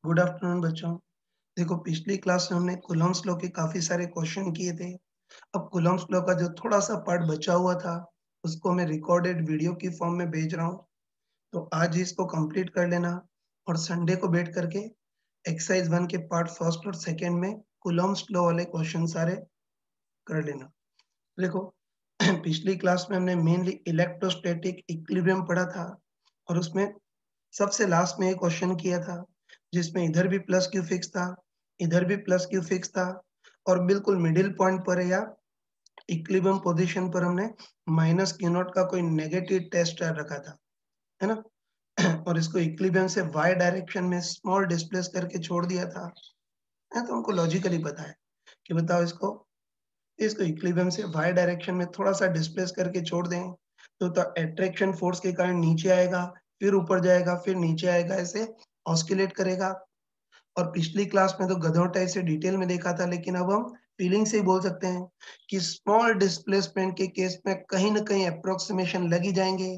Good afternoon बच्चों। देखो पिछली क्लास में हमने कूलम्ब्स लॉ के काफ़ी सारे क्वेश्चन किए थे। अब कूलम्ब्स लॉ का जो थोड़ा-सा पार्ट बचा हुआ था, उसको मैं रिकॉर्डेड वीडियो की फॉर्म में भेज रहा हूँ। तो आज ही इसको कंप्लीट कर लेना और संडे को बैठ करके एक्सरसाइज 1 के पार्ट फर्स्ट और सेकंड में कूलम्ब्स लॉ वाले क्वेश्चन सारे कर लेना। देखो पिछली क्लास में हमने मेनली इलेक्ट्रोस्टैटिक इक्विलिब्रियम पढ़ा था और उसमें सबसे लास्ट में एक क्वेश्चन किया था, जिसमें इधर भी प्लस क्यू फिक्स था, इधर भी प्लस क्यू फिक्स था और बिल्कुल मिडिल पॉइंट पर या इक्विलिब्रियम पोजीशन पर हमने माइनस क्यू नॉट का कोई नेगेटिव टेस्ट चार्ज रखा था, है ना? और इसको इक्विलिब्रियम से वाई डायरेक्शन में स्मॉल डिस्प्लेस करके छोड़ दिया था, है? तो हमको लॉजिकली पता है कि बताओ इसको इक्विलिब्रियम से वाई डायरेक्शन में थोड़ा-सा डिस्प्लेस करके छोड़ दें, तो अट्रैक्शन फोर्स के कारण नीचे आएगा, फिर ऊपर जाएगा, फिर नीचे आएगा, ऐसे ऑस्किलेट करेगा। और पिछली क्लास में तो गधों टाइप से डिटेल में देखा था, लेकिन अब हम फीलिंग से ही बोल सकते हैं कि स्मॉल डिस्प्लेसमेंट के केस में कहीं न कहीं एप्रोक्सिमेशन लग ही जाएँगे।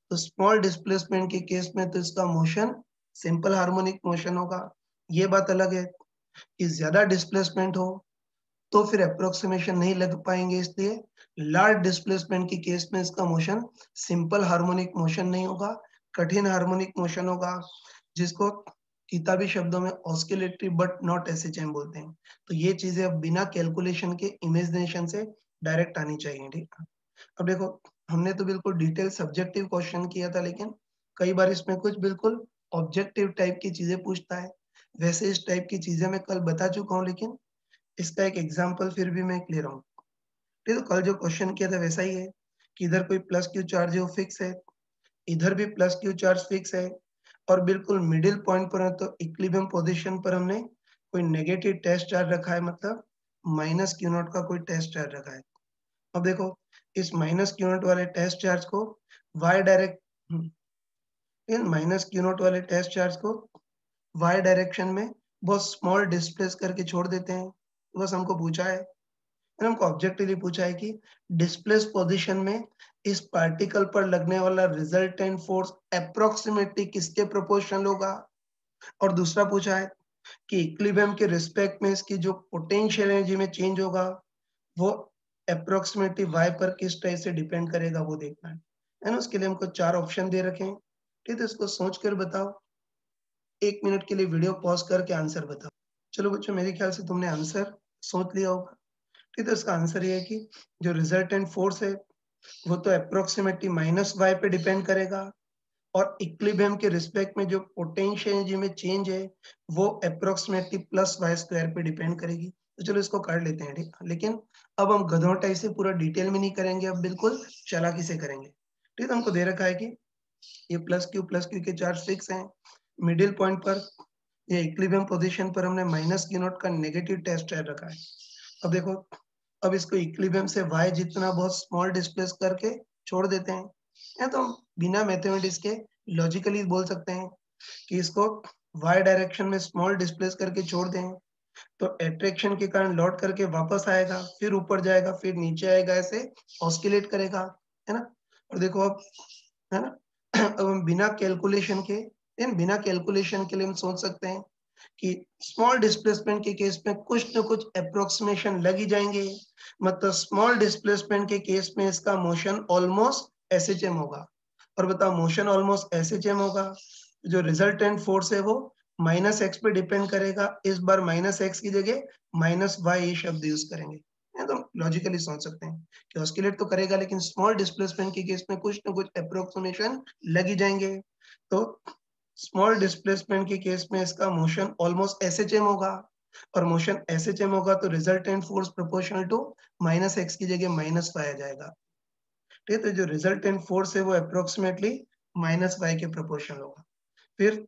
तो स्मॉल डिस्प्लेसमेंट के केस में तो इसका मोशन सिंपल हार्मोनिक मोशन होगा। ये बात अलग है कि ज़्यादा डिस्प्लेसमेंट हो तो फिर एप्रोक्सिमेशन नहीं लग पाएँगे, इसलिए लार्ज डिस्प्लेसमेंट के केस में इसका मोशन सिंपल हार्मोनिक मोशन नहीं होगा, कठिन हार्मोनिक मोशन होगा, जिसको किताबी शब्दों में ऑस्किलेटरी बट नॉट एसएचएम बोलते हैं। तो ये चीज़ें अब बिना कैलकुलेशन के इमेजिनेशन से डायरेक्ट आनी चाहिए, ठीक है? अब देखो, हमने तो बिल्कुल डिटेल सब्जेक्टिव क्वेश्चन किया था, लेकिन कई बार इसमें कुछ बिल्कुल ऑब्जेक्टिव टाइप की चीज़ें पूछता है। वैसे इस टाइप की चीज़ें मैं कल बता चुका हूँ, लेकिन इसका एक एग्जांपल फिर भी मैं ले रहा हूँ। ठीक है, तो कल जो क्वेश्चन किया था वैसा ही है कि इधर कोई प्लस क्यू चार्ज है वो फिक्स है, इधर भी प्लस क्यू चार्ज फिक्स है और बिल्कुल मिडिल पॉइंट पर है, तो इक्विलिब्रियम पोजीशन पर हमने कोई नेगेटिव टेस्ट चार्ज रखा है, मतलब माइनस क्यू नॉट का कोई टेस्ट चार्ज रखा है। अब देखो, इस माइनस क्यू नॉट वाले टेस्ट चार्ज को Y direct in minus q naught वाले टेस्ट चार्ज को वाई डायरेक्शन में बहुत स्मॉल डिस्प्लेस करके छोड़ देते हैं। बस हमको पूछा है, मैंने हमको ऑब्जेक्टिवली पूछा है कि डिस्प्लेस पोजीशन में इस पार्टिकल पर लगने वाला रिजल्टेंट फोर्स अप्रोक्सीमेटली किसके प्रोपोर्शनल होगा। और दूसरा पूछा है कि इक्विलिब्रियम के रिस्पेक्ट में इसकी जो पोटेंशियल एनर्जी में चेंज होगा, वो अप्रोक्सीमेटली वाई पर किस टाइप से डिपेंड करेगा, वो देखना है ना? उसके लिए हमको 4 ऑप्शन दे रखे हैं। ठीक है, तो इसको सोच कर बताओ। 1 मिनट के लिए वीडियो पॉज़ करके आंसर बताओ। चलो बच्चों, मेरे ख्याल से तुमने आंसर सोच लिया होगा। ठीक है, तो इसका आंसर ये है कि जो रिजल्टेंट फोर्स है, वो तो अप्रोक्सीमेटली माइनस वाई पे डिपेंड करेगा और इक्विलिब्रियम के रिस्पेक्ट में जो पोटेंशियल एनर्जी में चेंज है, वो अप्रोक्सीमेटली प्लस वाई स्क्वायर पे डिपेंड करेगी। तो चलो इसको कर लेते हैं, ठीक है? लेकिन अब हम गधों टाइप से पूरा डिटेल में नहीं करेंगे, अब बिल्कुल चालाकी से करेंगे। ठीक है, तो हमको दे रखा है कि ये प्लस क्यू के चार्ज फिक्स हैं। मिडिल पॉइंट पर ये इक्विलिब्रियम पोजीशन पर हमने माइनस क्यू नॉट का नेगेटिव टेस्ट चार्ज रखा है। अब देखो, अब इसको इक्विलिब्रियम से y जितना बहुत स्मॉल डिस्प्लेस करके छोड़ देते हैं। या तो हम बिना मैथमेटिक्स के लॉजिकली बोल सकते हैं कि इसको y डायरेक्शन में स्मॉल डिस्प्लेस करके छोड़ दें, तो अट्रैक्शन के कारण लौट करके वापस आएगा, फिर ऊपर जाएगा, फिर नीचे आएगा, ऐसे ऑस्किलेट करेगा, है ना? और देखो अब, है ना? अब हम बिना कैलकुलेशन के लिए हम सोच सकते हैं कि स्मॉल डिस्प्लेसमेंट के केस में कुछ न कुछ एप्रोक्सीमेशन लग ही जाएँगे। मतलब स्मॉल डिस्प्लेसमेंट के केस में इसका मोशन ऑलमोस्ट एसएचएम होगा। और बताओ, मोशन ऑलमोस्ट एसएचएम होगा, जो रिजल्टेंट फोर्स है वो माइनस एक्स पे डिपेंड करेगा। इस बार माइनस एक्स की जगह माइनस वाई ये शब्द यूज़ करेंगे। ये तो लॉजिकली सोच सकते हैं कि ऑस्किलेट तो करेगा, लेकिन स्मॉल डिस्प्लेसमेंट के केस में कुछ न कुछ एप्रोक्सीमेशन लग ही जाएँगे। तो स्मॉल डिस्प्लेसमेंट के केस में इसका मोशन ऑलमोस्ट एसएचएम होगा और मोशन एसएचएम होगा, तो resultant force proportional to minus x की जगह माइनस वाई आ जाएगा। ठीक है, तो जो रिजल्टेंट फोर्स है वो अप्रोक्सीमेटली माइनस वाई के प्रोपोर्शनल होगा। फिर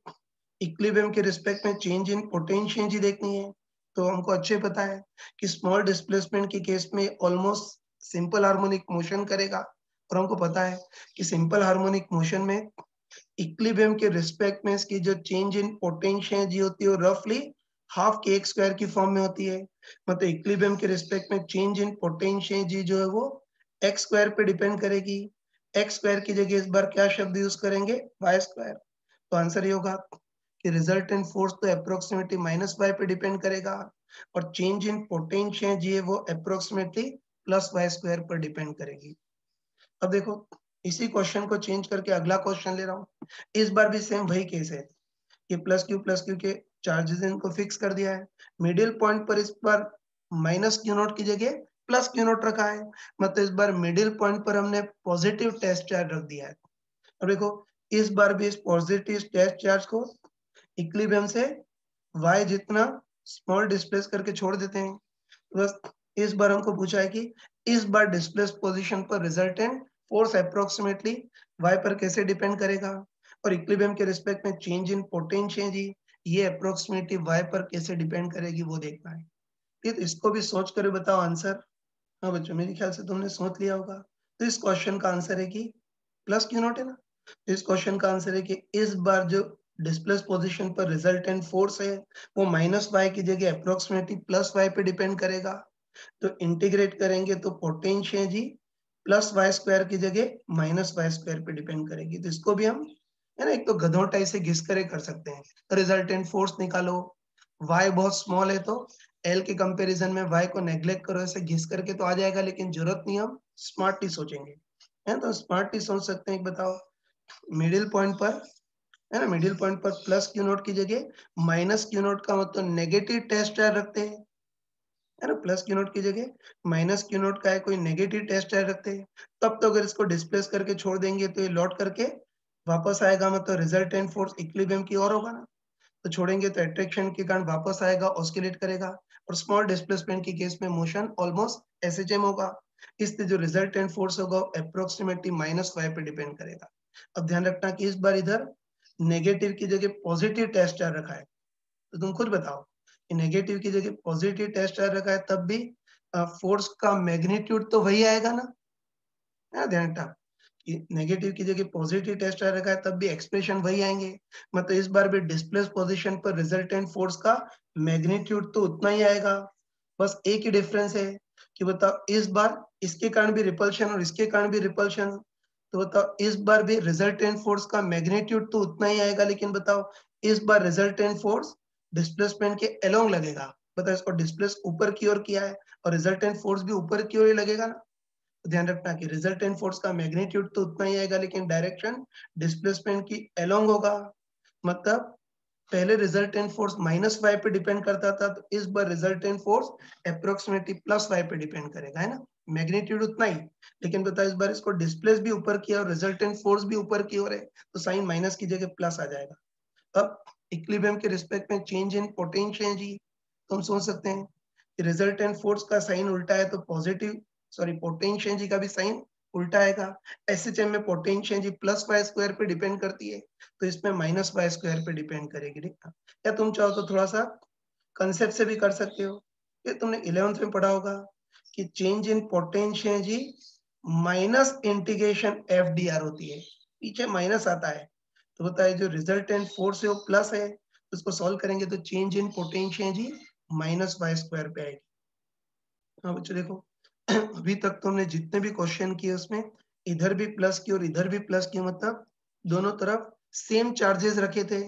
इक्विलिब्रियम के रिस्पेक्ट में चेंज इन पोटेंशियल एनर्जी देखनी है, तो हमको अच्छे पता है कि स्मॉल डिस्प्लेसमेंट के केस में ऑलमोस्ट सिंपल हार्मोनिक मोशन करेगा और हमको पता है कि सिंपल हार्मोनिक मोशन में इक्विलिब्रियम के रिस्पेक्ट में इसकी जो चेंज इन पोटेंशियल एनर्जी होती है वो रफली हाफ के एक्स स्क्वायर की फॉर्म में होती है। मतलब इक्विलिब्रियम के रिस्पेक्ट में चेंज इन पोटेंशियल एनर्जी जो है वो एक्स स्क्वायर पे डिपेंड करेगी। एक्स स्क्वायर की जगह इस बार क्या शब्द यूज करेंगे, वाई स्क्वायर। तो आंसर ये होगा कि रिजल्टेंट फोर्स तो अप्रोक्सीमेटली माइनस वाई पे डिपेंड करेगा और चेंज इन पोटेंशियल जी है वो अप्रोक्सीमेटली प्लस वाई स्क्वायर पर डिपेंड करेगी। अब देखो इसी क्वेश्चन को चेंज करके अगला क्वेश्चन ले रहा हूँ। इस बार भी सेम वही केस है कि प्लस क्यू के चार्जेस इनको फिक्स कर दिया है। मिडिल पॉइंट पर इस बार माइनस क्यू नॉट की जगह प्लस क्यू नॉट रखा है, मतलब इस बार मिडिल पॉइंट पर हमने पॉजिटिव टेस्ट चार्ज रख दिया है। अब देखो इस बार भी इस पॉजिटिव टेस्ट चार्ज को इक्विलिब्रियम से y जितना स्मॉल डिस्प्लेस करके छोड़ देते हैं। बस इस बार हमको पूछा है कि इस बार डिस्प्लेस पोजीशन पर रिजल्टेंट फोर्स अप्रोक्सीमेटली y पर कैसे डिपेंड करेगा और इक्विलिब्रियम के रिस्पेक्ट में चेंज इन पोटेंशियल जी ये अप्रोक्सीमेटली y पर कैसे डिपेंड करेगी वो देखना है। ठीक है, इसको भी सोच कर बताओ आंसर। हाँ बच्चों, मेरे ख्याल से तुमने सोच लिया होगा। तो इस क्वेश्चन का आंसर है कि प्लस क्यू नॉट है ना। तो इस क्वेश्चन का आंसर है कि इस बार जो डिस्प्लेस पोजीशन पर रिजल्टेंट फोर्स है वो माइनस वाई की जगह अप्रोक्सीमेटली प्लस वाई पे डिपेंड करेगा। तो इंटीग्रेट करेंगे तो पोटेंशियल जी प्लस वाई स्क्वायर की जगह माइनस वाई स्क्वायर पे डिपेंड करेगी। तो इसको भी हम है ना एक तो गधोटाई से घिस करे कर सकते हैं। तो रिजल्टेंट फोर्स निकालो, y बहुत स्मॉल है तो L के कंपैरिजन में y को नेग्लेक्ट करो, ऐसे घिस करके तो आ जाएगा, लेकिन जरूरत नहीं, हम स्मार्टली सोचेंगे। है तो स्मार्टली सोच सकते हैं। बताओ मिडिल पॉइंट पर है ना, मिडिल पॉइंट पर प्लस क्यू नोट की जगह माइनस क्यू नोट का मतलब नेगेटिव टेस्ट चार्ज रखते हैं, है ना। प्लस क्यू नोट की जगह माइनस क्यू नोट का है कोई नेगेटिव टेस्ट चार्ज रखते हैं। तब तो अगर इसको डिस्प्लेस करके छोड़ देंगे तो ये लौट करके वापस आएगा, मतलब रिजल्टेंट फोर्स इक्विलिब्रियम की ओर होगा ना। तो छोड़ेंगे तो अट्रैक्शन के कारण वापस आएगा, ऑस्किलेट करेगा और स्मॉल डिस्प्लेसमेंट के केस में मोशन ऑलमोस्ट एसएचएम होगा। इसलिए जो रिजल्टेंट फोर्स होगा अप्रोक्सीमेटली माइनस वाई पे डिपेंड करेगा। अब ध्यान रखना कि इस बार इधर नेगेटिव की जगह पॉजिटिव टेस्ट चार्ज रखा है। तो तुम खुद बताओ कि नेगेटिव की जगह पॉजिटिव टेस्ट चार्ज रखा है तब भी फोर्स का मैग्नीट्यूड तो वही आएगा ना। ध्यान रखना कि नेगेटिव की जगह पॉजिटिव टेस्ट आ रखा है तब भी एक्सप्रेशन वही आएंगे। मतलब इस बार भी डिस्प्लेस पोजीशन पर रिजल्टेंट फोर्स का मैग्नीट्यूड तो उतना ही आएगा। बस एक ही डिफरेंस है कि बताओ इस बार इसके कारण भी रिपल्शन और इसके कारण भी रिपल्शन। तो बताओ इस बार भी रिजल्टेंट फोर्स का मैग्नीट्यूड तो उतना ही आएगा, लेकिन बताओ इस बार रिजल्टेंट फोर्स डिस्प्लेसमेंट के अलोंग लगेगा। बताओ इसको डिस्प्लेस ऊपर की ओर किया है और रिजल्टेंट फोर्स भी ऊपर की ओर ही लगेगा ना। तो ध्यान रखना कि रिजल्टेंट फोर्स का मैग्नीट्यूड तो उतना ही आएगा, लेकिन डायरेक्शन डिस्प्लेसमेंट की अलोंग होगा। मतलब पहले रिजल्टेंट फोर्स माइनस वाई पे डिपेंड करता था, तो इस बार resultant force approximately plus Y पे डिपेंड करेगा, है ना। मैग्नीट्यूड उतना ही, लेकिन बता इस बार इसको डिस्प्लेस भी ऊपर किया और रिजल्टेंट फोर्स भी ऊपर की ओर है, तो साइन माइनस की जगह प्लस आ जाएगा। अब इक्विलिब्रियम के रिस्पेक्ट में चेंज इन पोटेंशियल जी, तो हम सोच सकते हैं कि रिजल्टेंट फोर्स का साइन उल्टा है तो पॉजिटिव सॉरी पोटेंशियल जी का भी साइन उल्टा आएगा। एसएचएम में पोटेंशियल जी प्लस वाई स्क्वायर पे डिपेंड करती है, तो इसमें माइनस वाई स्क्वायर पे डिपेंड करेगी। ठीक है, या तुम चाहो तो थोड़ा सा कंसेप्ट से भी कर सकते हो। ये तुमने 11th में पढ़ा होगा कि change in potential G minus integration F D R होती है, पीछे माइनस आता है। तो बताइए जो रिजल्टेंट फोर्स है वो प्लस है, उसको सॉल्व करेंगे तो change in potential G minus Y square पे आएगी। हाँ बच्चों देखो अभी तक तो हमने जितने भी क्वेश्चन किए उसमें इधर भी प्लस की और इधर भी प्लस की, मतलब दोनों तरफ सेम चार्जेस रखे थे,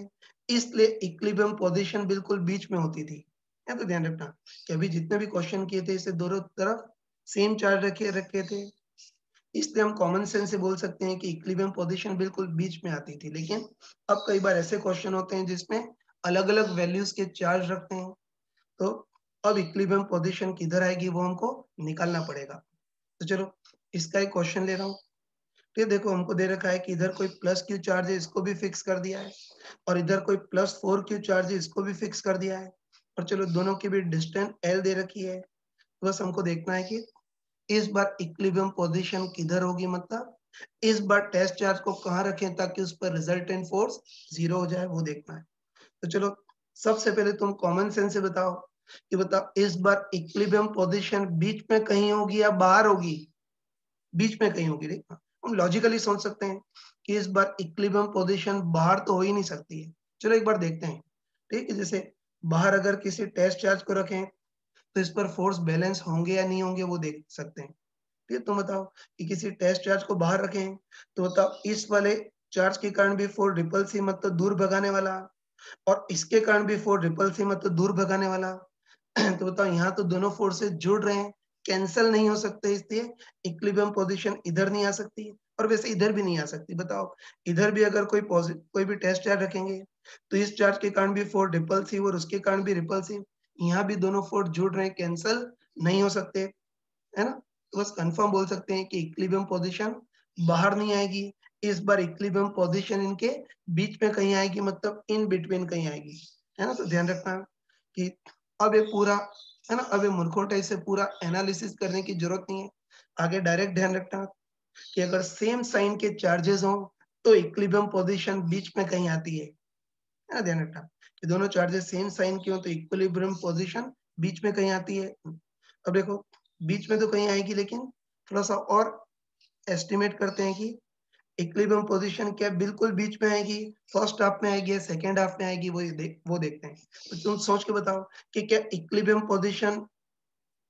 इसलिए इक्विलिब्रियम पोजीशन बिल्कुल बीच में होती थी। है तो ध्यान रखना कि अभी जितने भी क्वेश्चन किए थे इसे दोनों तरफ सेम चार्ज रखे रखे थे, इसलिए हम कॉमन सेंस से बोल सकते हैं कि इक्विलिब्रियम पोजीशन बिल्कुल बीच में आती थी। लेकिन अब कई बार ऐसे क्वेश्चन होते हैं जिसमें अलग अलग वैल्यूज के चार्ज रखते हैं, तो अब इक्विलिब्रियम पोजीशन किधर आएगी वो हमको निकालना पड़ेगा। तो चलो इसका एक क्वेश्चन ले रहा हूँ। तो ये देखो हमको दे रखा है कि इधर कोई प्लस क्यू चार्ज है, इसको भी फिक्स कर दिया है, और इधर कोई प्लस 4 क्यू चार्ज है, इसको भी फिक्स कर दिया है। और चलो दोनों की भी डिस्टेंस एल दे रखी है। तो बस हमको देखना है कि इस बार इक्विलिब्रियम पोजीशन किधर होगी, मतलब इस बार टेस्ट चार्ज को कहाँ रखें ताकि उस पर रिजल्टेंट फोर्स 0 हो जाए, वो देखना है। तो चलो सबसे पहले तुम कॉमन सेंस से बताओ कि बताओ इस बार इक्विलिब्रियम पोजीशन बीच में कहीं होगी या बाहर होगी। बीच में कहीं होगी। देखा हम लॉजिकली सोच सकते हैं कि इस बार इक्विलिब्रियम पोजीशन बाहर तो हो ही नहीं सकती है। चलो एक बार देखते हैं। ठीक है, जैसे बाहर अगर किसी टेस्ट चार्ज को रखें तो इस पर फोर्स बैलेंस होंगे या नहीं होंगे वो देख सकते हैं। ठीक है, तुम बताओ कि किसी टेस्ट चार्ज को बाहर रखें तो बताओ इस वाले चार्ज के कारण भी फोर्स रिपल्सिव मतलब दूर भगाने वाला, और इसके कारण भी फोर्स रिपल्सिव मतलब दूर भगाने वाला। तो बताओ यहाँ तो दोनों फोर्सेस जुड़ रहे हैं, कैंसल नहीं हो सकते, इसलिए इक्विलिब्रियम पोजीशन इधर नहीं आ सकती और वैसे इधर भी नहीं आ सकती। बताओ इधर भी अगर कोई भी टेस्ट चार्ज रखेंगे तो इस चार्ज के कारण भी फोर्स रिपल्सिव और उसके कारण भी रिपल्सिव, यहाँ भी दोनों फोर्स जुड़ रहे हैं, कैंसल नहीं हो सकते, है ना? तो बस कंफर्म बोल सकते हैं कि इक्विलिब्रियम पोजीशन बाहर नहीं आएगी, इस बार इक्विलिब्रियम पोजीशन इनके बीच में कहीं आएगी, मतलब इन बिटवीन कहीं आएगी, है ना? तो ध्यान रखना कि अब ये पूरा, है ना, अब ये मूर्खों से पूरा एनालिसिस करने की जरूरत नहीं है। आगे डायरेक्ट ध्यान रखना कि अगर सेम साइन के चार्जेस हों तो इक्विलिब्रियम पोजीशन बीच में कहीं आती है ना? ध्यान रखना कि दोनों चार्जेस सेम साइन के हों तो इक्विलिब्रियम पोजीशन बीच में कहीं आती है। अब देखो बीच में तो कहीं आएगी, लेकिन थोड़ा-सा और एस्टिमेट करते हैं कि इक्विलिब्रियम पोजीशन क्या बिल्कुल बीच में आएगी, फर्स्ट हाफ में आएगी या सेकंड हाफ में आएगी, वो देखते हैं। तो तुम सोच के बताओ कि क्या इक्विलिब्रियम पोजीशन,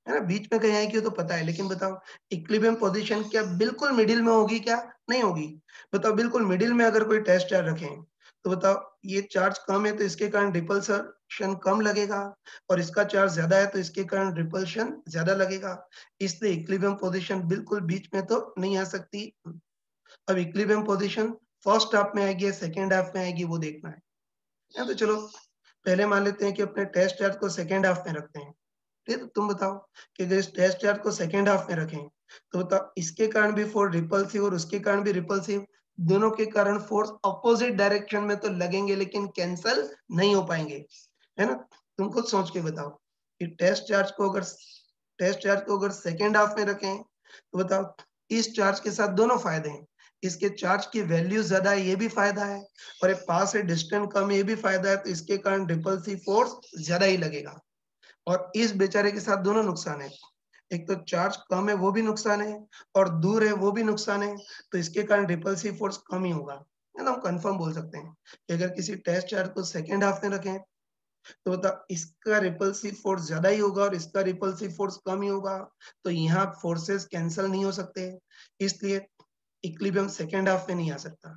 है ना, बीच में कहीं आएगी, वो तो पता है, लेकिन बताओ इक्विलिब्रियम पोजीशन क्या बिल्कुल मिडिल में होगी क्या? नहीं होगी। बताओ बिल्कुल मिडिल में अगर कोई टेस्ट चार्ज रखें, तो बताओ ये चार्ज कम है तो इसके कारण रिपल्शन कम लगेगा और इसका चार्ज ज़्यादा है तो इसके कारण रिपल्शन ज़्यादा लगेगा। इसलिए इक्विलिब्रियम पोजीशन बिल्कुल बीच में तो नहीं आ सकती। अब इक्विलिब्रियम पोजीशन फर्स्ट हाफ में आएगी या सेकंड हाफ में आएगी, वो देखना है। तो चलो पहले मान लेते हैं कि अपने टेस्ट चार्ज को सेकंड हाफ में रखते हैं। ठीक है, तो तुम बताओ कि अगर इस टेस्ट चार्ज को सेकंड हाफ में रखें, तो बताओ इसके कारण भी फोर्स रिपल्सिव और उसके कारण भी रिपल्सिव, दोनों के कारण फोर्स अपोजिट डायरेक्शन में तो लगेंगे लेकिन कैंसल नहीं हो पाएंगे, है ना? तुम खुद सोच के बताओ कि टेस्ट चार्ज को अगर सेकंड हाफ में रखें, तो बताओ इस चार्ज के साथ दोनों फायदे हैं। इसके चार्ज की वैल्यू ज्यादा है, ये भी फायदा है, और ये पास है डिस्टेंस कम, ये भी फायदा है, तो इसके कारण रिपल्सिव फोर्स ज्यादा ही लगेगा। और इस बेचारे के साथ दोनों नुकसान है, एक तो चार्ज कम है वो भी नुकसान है और दूर है वो भी नुकसान है, तो इसके कारण रिपल्सिव फोर्स कम ही होगा, है ना? हम कंफर्म बोल सकते हैं कि अगर किसी टेस्ट चार्ज को सेकंड हाफ में रखें, तो बता इसका रिपल्सिव फोर्स ज्यादा ही होगा और इसका रिपल्सिव फोर्स कम ही होगा, तो यहाँ फोर्सेस कैंसल नहीं हो सकते, इसलिए इक्विलिब्रियम सेकंड हाफ में नहीं आ सकता।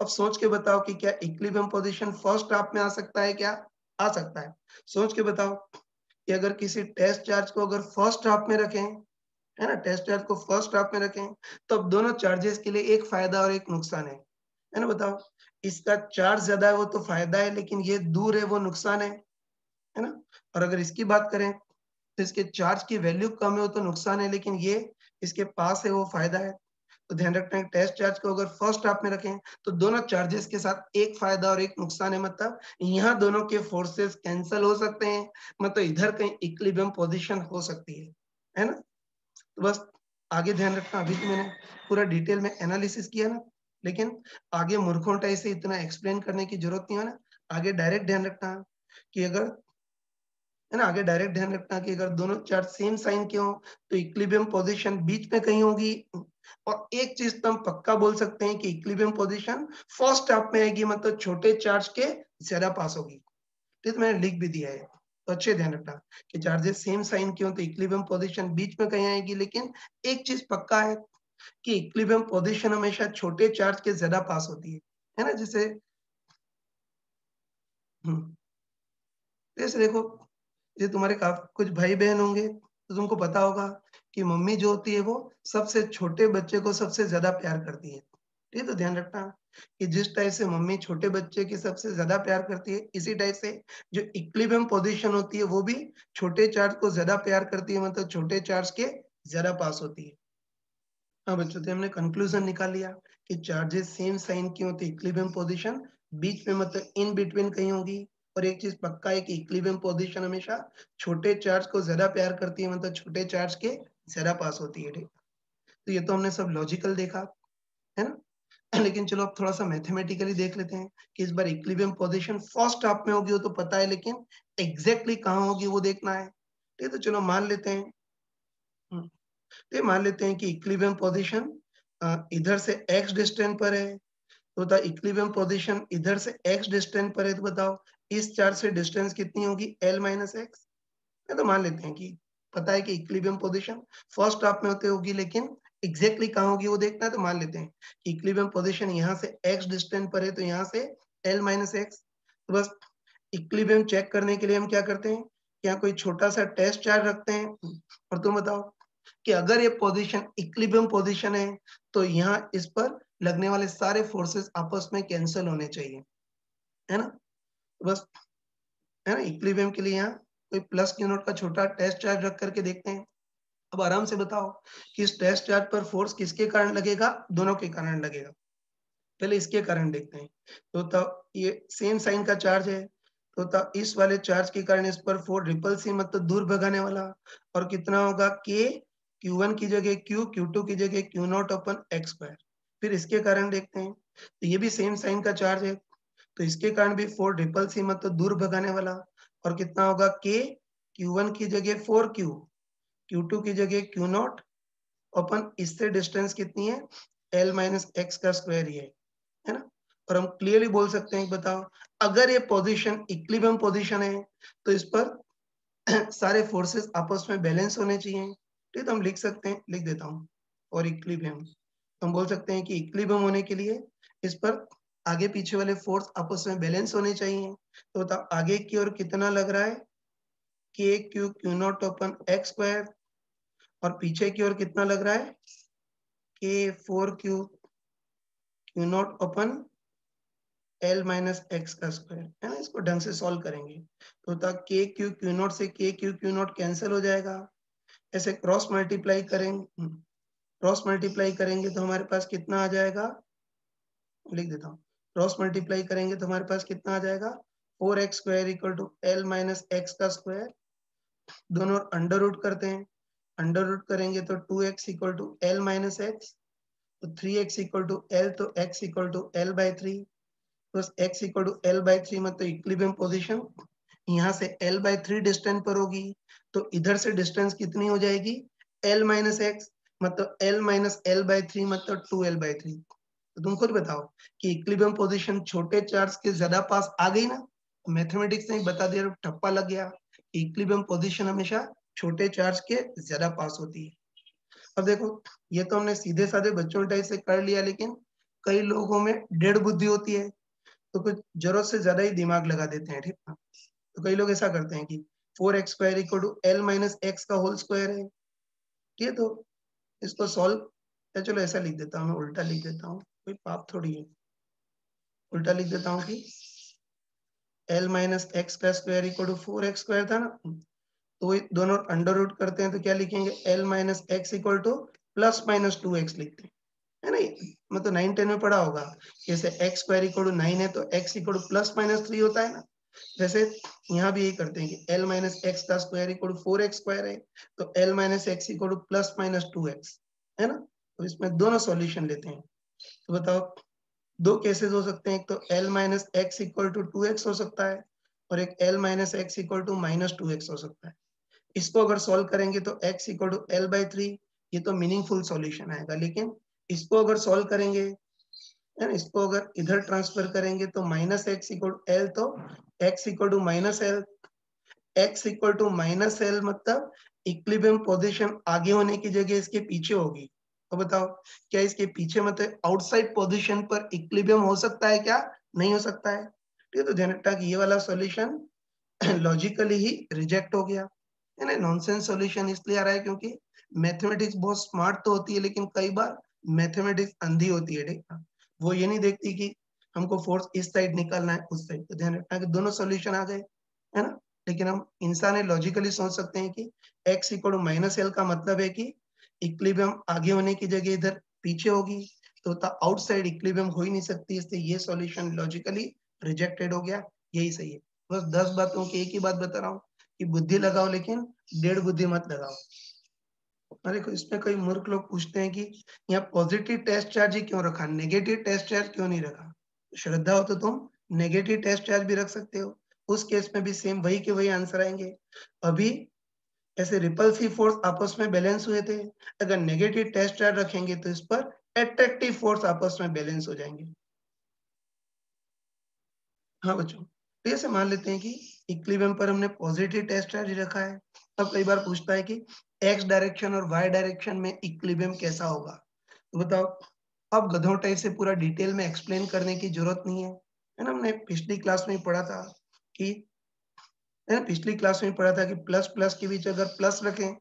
अब सोच के बताओ कि क्या इक्विलिब्रियम पोजीशन फर्स्ट हाफ में आ सकता है क्या? आ सकता है। सोच के बताओ कि अगर किसी टेस्ट चार्ज को अगर फर्स्ट हाफ में रखें, है ना, टेस्ट चार्ज को फर्स्ट हाफ में रखें, तो अब दोनों चार्जेस के लिए एक फायदा और एक नुकसान है ना? बताओ इसका चार्ज ज्यादा है वो तो फायदा है, लेकिन ये दूर है वो नुकसान है ना? और अगर इसकी बात करें तो इसके चार्ज की वैल्यू कम है वो तो नुकसान है, लेकिन ये इसके पास है वो फायदा है। तो ध्यान रखना है टेस्ट चार्ज को अगर फर्स्ट हाफ में रखें तो दोनों चार्जेस के साथ एक फायदा और एक नुकसान है, मतलब यहाँ दोनों के फोर्सेस कैंसल हो सकते हैं, मतलब इधर कहीं इक्विलिब्रियम पोजीशन हो सकती है ना? तो बस आगे ध्यान रखना, अभी तो मैंने पूरा डिटेल में एनालिसिस किया ना, लेकिन आगे मूर्खों टाइप से इतना एक्सप्लेन करने की जरूरत नहीं है ना। आगे डायरेक्ट ध्यान रखना कि अगर, है ना, आगे डायरेक्ट ध्यान रखना कि अगर दोनों चार्ज सेम साइन के हों तो इक्विलिब्रियम पोजीशन बीच में कहीं होगी, और एक चीज तो हम पक्का बोल सकते हैं कि इक्विलिब्रियम पोजीशन फर्स्ट हाफ में आएगी, मतलब छोटे चार्ज के ज्यादा पास होगी। तो मैंने लिख भी दिया है, तो अच्छे ध्यान रखना कि चार्जेस सेम साइन के हों तो इक्विलिब्रियम पोजीशन बीच में कहीं आएगी, लेकिन एक चीज पक्का है कि इक्विलिब्रियम पोजीशन हमेशा छोटे चार्ज के ज्यादा पास होती है ना? जैसे हम्म, जैसे देखो, ये तुम्हारे कुछ भाई बहन होंगे तो तुमको पता होगा कि मम्मी जो होती है वो सबसे छोटे बच्चे को सबसे ज्यादा प्यार करती है। ठीक है, तो ध्यान रखना कि जिस टाइप से मम्मी छोटे बच्चे की सबसे ज्यादा प्यार करती है, इसी टाइप से जो इक्विलिब्रियम पोजीशन होती है वो भी छोटे चार्ज को ज्यादा प्यार करती है, मतलब छोटे चार्ज के ज्यादा पास होती है। हाँ बच्चों, तो हमने कंक्लूजन निकाल लिया कि चार्जेस सेम साइन की होती है, इक्विलिब्रियम पोजीशन बीच में मतलब इन बिटवीन कहीं होगी, और एक चीज पक्का है कि इक्विलिब्रियम पोजीशन हमेशा छोटे चार्ज को ज्यादा प्यार करती है, मतलब छोटे चार्ज के ज्यादा पास होती है। ठीक, तो ये तो हमने सब लॉजिकल देखा, है ना? लेकिन चलो अब थोड़ा सा मैथमेटिकली देख लेते हैं कि इस बार इक्विलिब्रियम पोजीशन फर्स्ट हाफ में होगी वो तो पता है, लेकिन एग्जैक्टली कहाँ होगी वो देखना है। ठीक है, तो चलो मान लेते हैं, ये मान लेते हैं कि इक्विलिब्रियम पोजीशन इधर से x डिस्टेंस पर है, तो बताओ इक्विलिब्रियम पोजीशन इधर से x डिस्टेंस पर है, तो बताओ इस चार्ज से डिस्टेंस कितनी होगी, l माइनस एक्स। तो मान लेते हैं कि पता है कि इक्विलिब्रियम पोजीशन फर्स्ट हाफ में होते होगी, लेकिन एग्जैक्टली कहाँ होगी वो देखना है, तो मान लेते हैं कि इक्विलिब्रियम पोजीशन यहाँ से x डिस्टेंस पर है, तो यहाँ से l माइनस एक्स। तो बस इक्विलिब्रियम चेक करने के लिए हम क्या करते हैं, यहाँ कोई छोटा सा टेस्ट चार्ज रखते हैं और तुम बताओ कि अगर ये पोजीशन इक्विलिब्रियम पोजीशन है तो यहाँ इस पर लगने वाले सारे फोर्सेस आपस में कैंसिल होने चाहिए, है ना? बस, है ना? इक्विलिब्रियम के लिए यहाँ कोई प्लस क्यू नॉट का छोटा टेस्ट चार्ज रख करके देखते हैं। अब आराम से बताओ कि इस टेस्ट चार्ज पर फोर्स किसके कारण लगेगा? दोनों के कारण लगेगा। पहले इसके कारण देखते हैं। तो ये सेम साइन का चार्ज है, तो इस वाले चार्ज के कारण इस पर फोर्स रिपल्सिव मतलब दूर भगाने वाला, और कितना होगा k, q1 की जगह q, q2 की जगह q not upon x square. फिर इसके कारण देखते हैं, तो ये भी सेम साइन का चार्ज है, तो इसके कारण भी फोर्स रिपल्सिव मतलब दूर भगाने वाला, और कितना होगा k, q1 की जगह 4q, q2 की जगह q नॉट, अपन इससे डिस्टेंस कितनी है, l माइनस एक्स का स्क्वायर ही है ना? और हम क्लियरली बोल सकते हैं, बताओ अगर ये पोजीशन इक्विलिब्रियम पोजीशन है तो इस पर सारे फोर्सेस आपस में बैलेंस होने चाहिए। ठीक है, तो हम लिख सकते हैं, लिख देता हूँ, और इक्विलिब्रियम तो हम बोल सकते हैं कि इक्विलिब्रियम होने के लिए इस पर आगे पीछे वाले फोर्स आपस में बैलेंस होने चाहिए। तो बताओ आगे की ओर कितना लग रहा है, K Q Q not upon x square, और पीछे की ओर कितना लग रहा है, के 4q Q not upon L minus X का स्क्वायर, है ना? इसको ढंग से सॉल्व करेंगे तो के क्यू क्यू नॉट से के क्यू क्यू नॉट कैंसिल हो जाएगा। ऐसे क्रॉस मल्टीप्लाई करेंगे, क्रॉस मल्टीप्लाई करेंगे तो हमारे पास कितना आ जाएगा, लिख देता हूँ, क्रॉस मल्टीप्लाई करेंगे तो हमारे पास कितना आ जाएगा, 4x square equal to L minus X का स्क्वायर, दोनों अंडर रूट करते हैं, अंडर रूट करेंगे तो 2x equal to L minus X, तो 3x इक्वल टू एल, तो x equal to L by 3, बस x equal to L by 3 मतलब इक्विलिब्रियम पोजीशन यहाँ से l बाई 3 डिस्टेंस पर होगी, तो इधर से डिस्टेंस कितनी हो जाएगी, l माइनस एक्स, मतलब l माइनस एल बाई 3 मतलब 2l बाई 3। तो तुम खुद बताओ कि इक्विलिब्रियम पोजीशन छोटे चार्ज के ज्यादा पास आ गई ना, मैथमेटिक्स ने बता दिया, ठप्पा लग गया, इक्विलिब्रियम पोजीशन हमेशा छोटे चार्ज के ज्यादा पास होती है। अब देखो, ये तो हमने सीधे साधे बच्चों टाइप से कर लिया, लेकिन कई लोगों में डेढ़ बुद्धि होती है, तो कुछ जरूरत से ज्यादा ही दिमाग लगा देते हैं, ठीक है? तो कई लोग ऐसा करते हैं कि 4x square equal to L minus X का होल स्क्वायर है, ठीक है? तो इसको सॉल्व, या चलो ऐसा लिख देता हूँ, मैं उल्टा लिख देता हूँ, कोई पाप थोड़ी है, उल्टा लिख देता हूँ कि एल माइनस एक्स का square equal to 4x square था ना, तो वही दोनों अंडर रूट करते हैं तो क्या लिखेंगे, L minus X equal to plus minus 2x लिखते हैं, है ना? मतलब 9-10 में पढ़ा होगा, जैसे एक्स स्क्वायर इक्वल टू 9 है तो x equal to plus minus 3 होता है ना, वैसे यहाँ भी यही करते हैं कि एल माइनस एक्स का square equal to 4x square है, तो L minus X equal to plus minus 2x, है ना? तो इसमें दोनों सॉल्यूशन लेते हैं, तो बताओ दो केसेस हो सकते हैं, एक तो L minus X equal to 2x हो सकता है, और एक L minus X equal to minus 2x हो सकता है। इसको अगर सॉल्व करेंगे तो x equal to L by 3, ये तो मीनिंगफुल सॉल्यूशन आएगा, लेकिन इसको अगर सॉल्व करेंगे, है ना, इसको अगर इधर ट्रांसफर करेंगे तो minus X equal to L, तो x equal to minus L, x equal to minus L मतलब इक्विलिब्रियम पोजीशन आगे होने की जगह इसके पीछे होगी। तो बताओ क्या इसके पीछे मतलब आउटसाइड पोजीशन पर इक्विलिब्रियम हो सकता है क्या, नहीं हो सकता है? ठीक है, तो ध्यान रखना कि ये वाला सॉल्यूशन लॉजिकली ही रिजेक्ट हो गया, है ना? नॉनसेंस सॉल्यूशन इसलिए आ रहा है क्योंकि मैथमेटिक्स बहुत स्मार्ट तो होती है, लेकिन कई बार मैथमेटिक्स अंधी होती है, ठीक है? वो ये नहीं देखती कि हमको फोर्स इस साइड निकालना है उस साइड, तो ध्यान रखना कि दोनों सॉल्यूशन आ गए, है ना? लेकिन हम इंसान है, लॉजिकली सोच सकते हैं कि x equal to minus L का मतलब है कि इक्विलिब्रियम आगे होने की जगह इधर पीछे होगी, तो आउटसाइड इक्विलिब्रियम हो ही नहीं सकती, इसलिए ये सॉल्यूशन लॉजिकली रिजेक्टेड हो गया, यही सही है। बस 10 बातों की एक ही बात बता रहा हूँ कि बुद्धि लगाओ, लेकिन डेढ़ बुद्धि मत लगाओ। अरे इसमें कई मूर्ख लोग पूछते हैं कि यहाँ पॉजिटिव टेस्ट चार्ज ही क्यों रखा, नेगेटिव टेस्ट चार्ज क्यों नहीं रखा? श्रद्धा हो तो तुम नेगेटिव टेस्ट चार्ज भी रख सकते हो, उस केस में भी सेम वही के वही आंसर आएंगे। अभी ऐसे रिपल्सिव फोर्स आपस में बैलेंस हुए थे, अगर नेगेटिव टेस्ट चार्ज रखेंगे तो इस पर एट्रैक्टिव फोर्स आपस में बैलेंस हो जाएंगे। हाँ बच्चों, तो ऐसे मान लेते हैं कि इक्विलिब्रियम पर हमने पॉजिटिव टेस्ट चार्ज रखा है। अब कई बार पूछता है कि एक्स डायरेक्शन और वाई डायरेक्शन में इक्विलिब्रियम कैसा होगा, तो बताओ, अब गधों टाइप से पूरा डिटेल में एक्सप्लेन करने की जरूरत नहीं है, है ना? हमने पिछली क्लास में ही पढ़ा था कि पिछली क्लास में पढ़ा था कि प्लस प्लस के बीच अगर प्लस रखें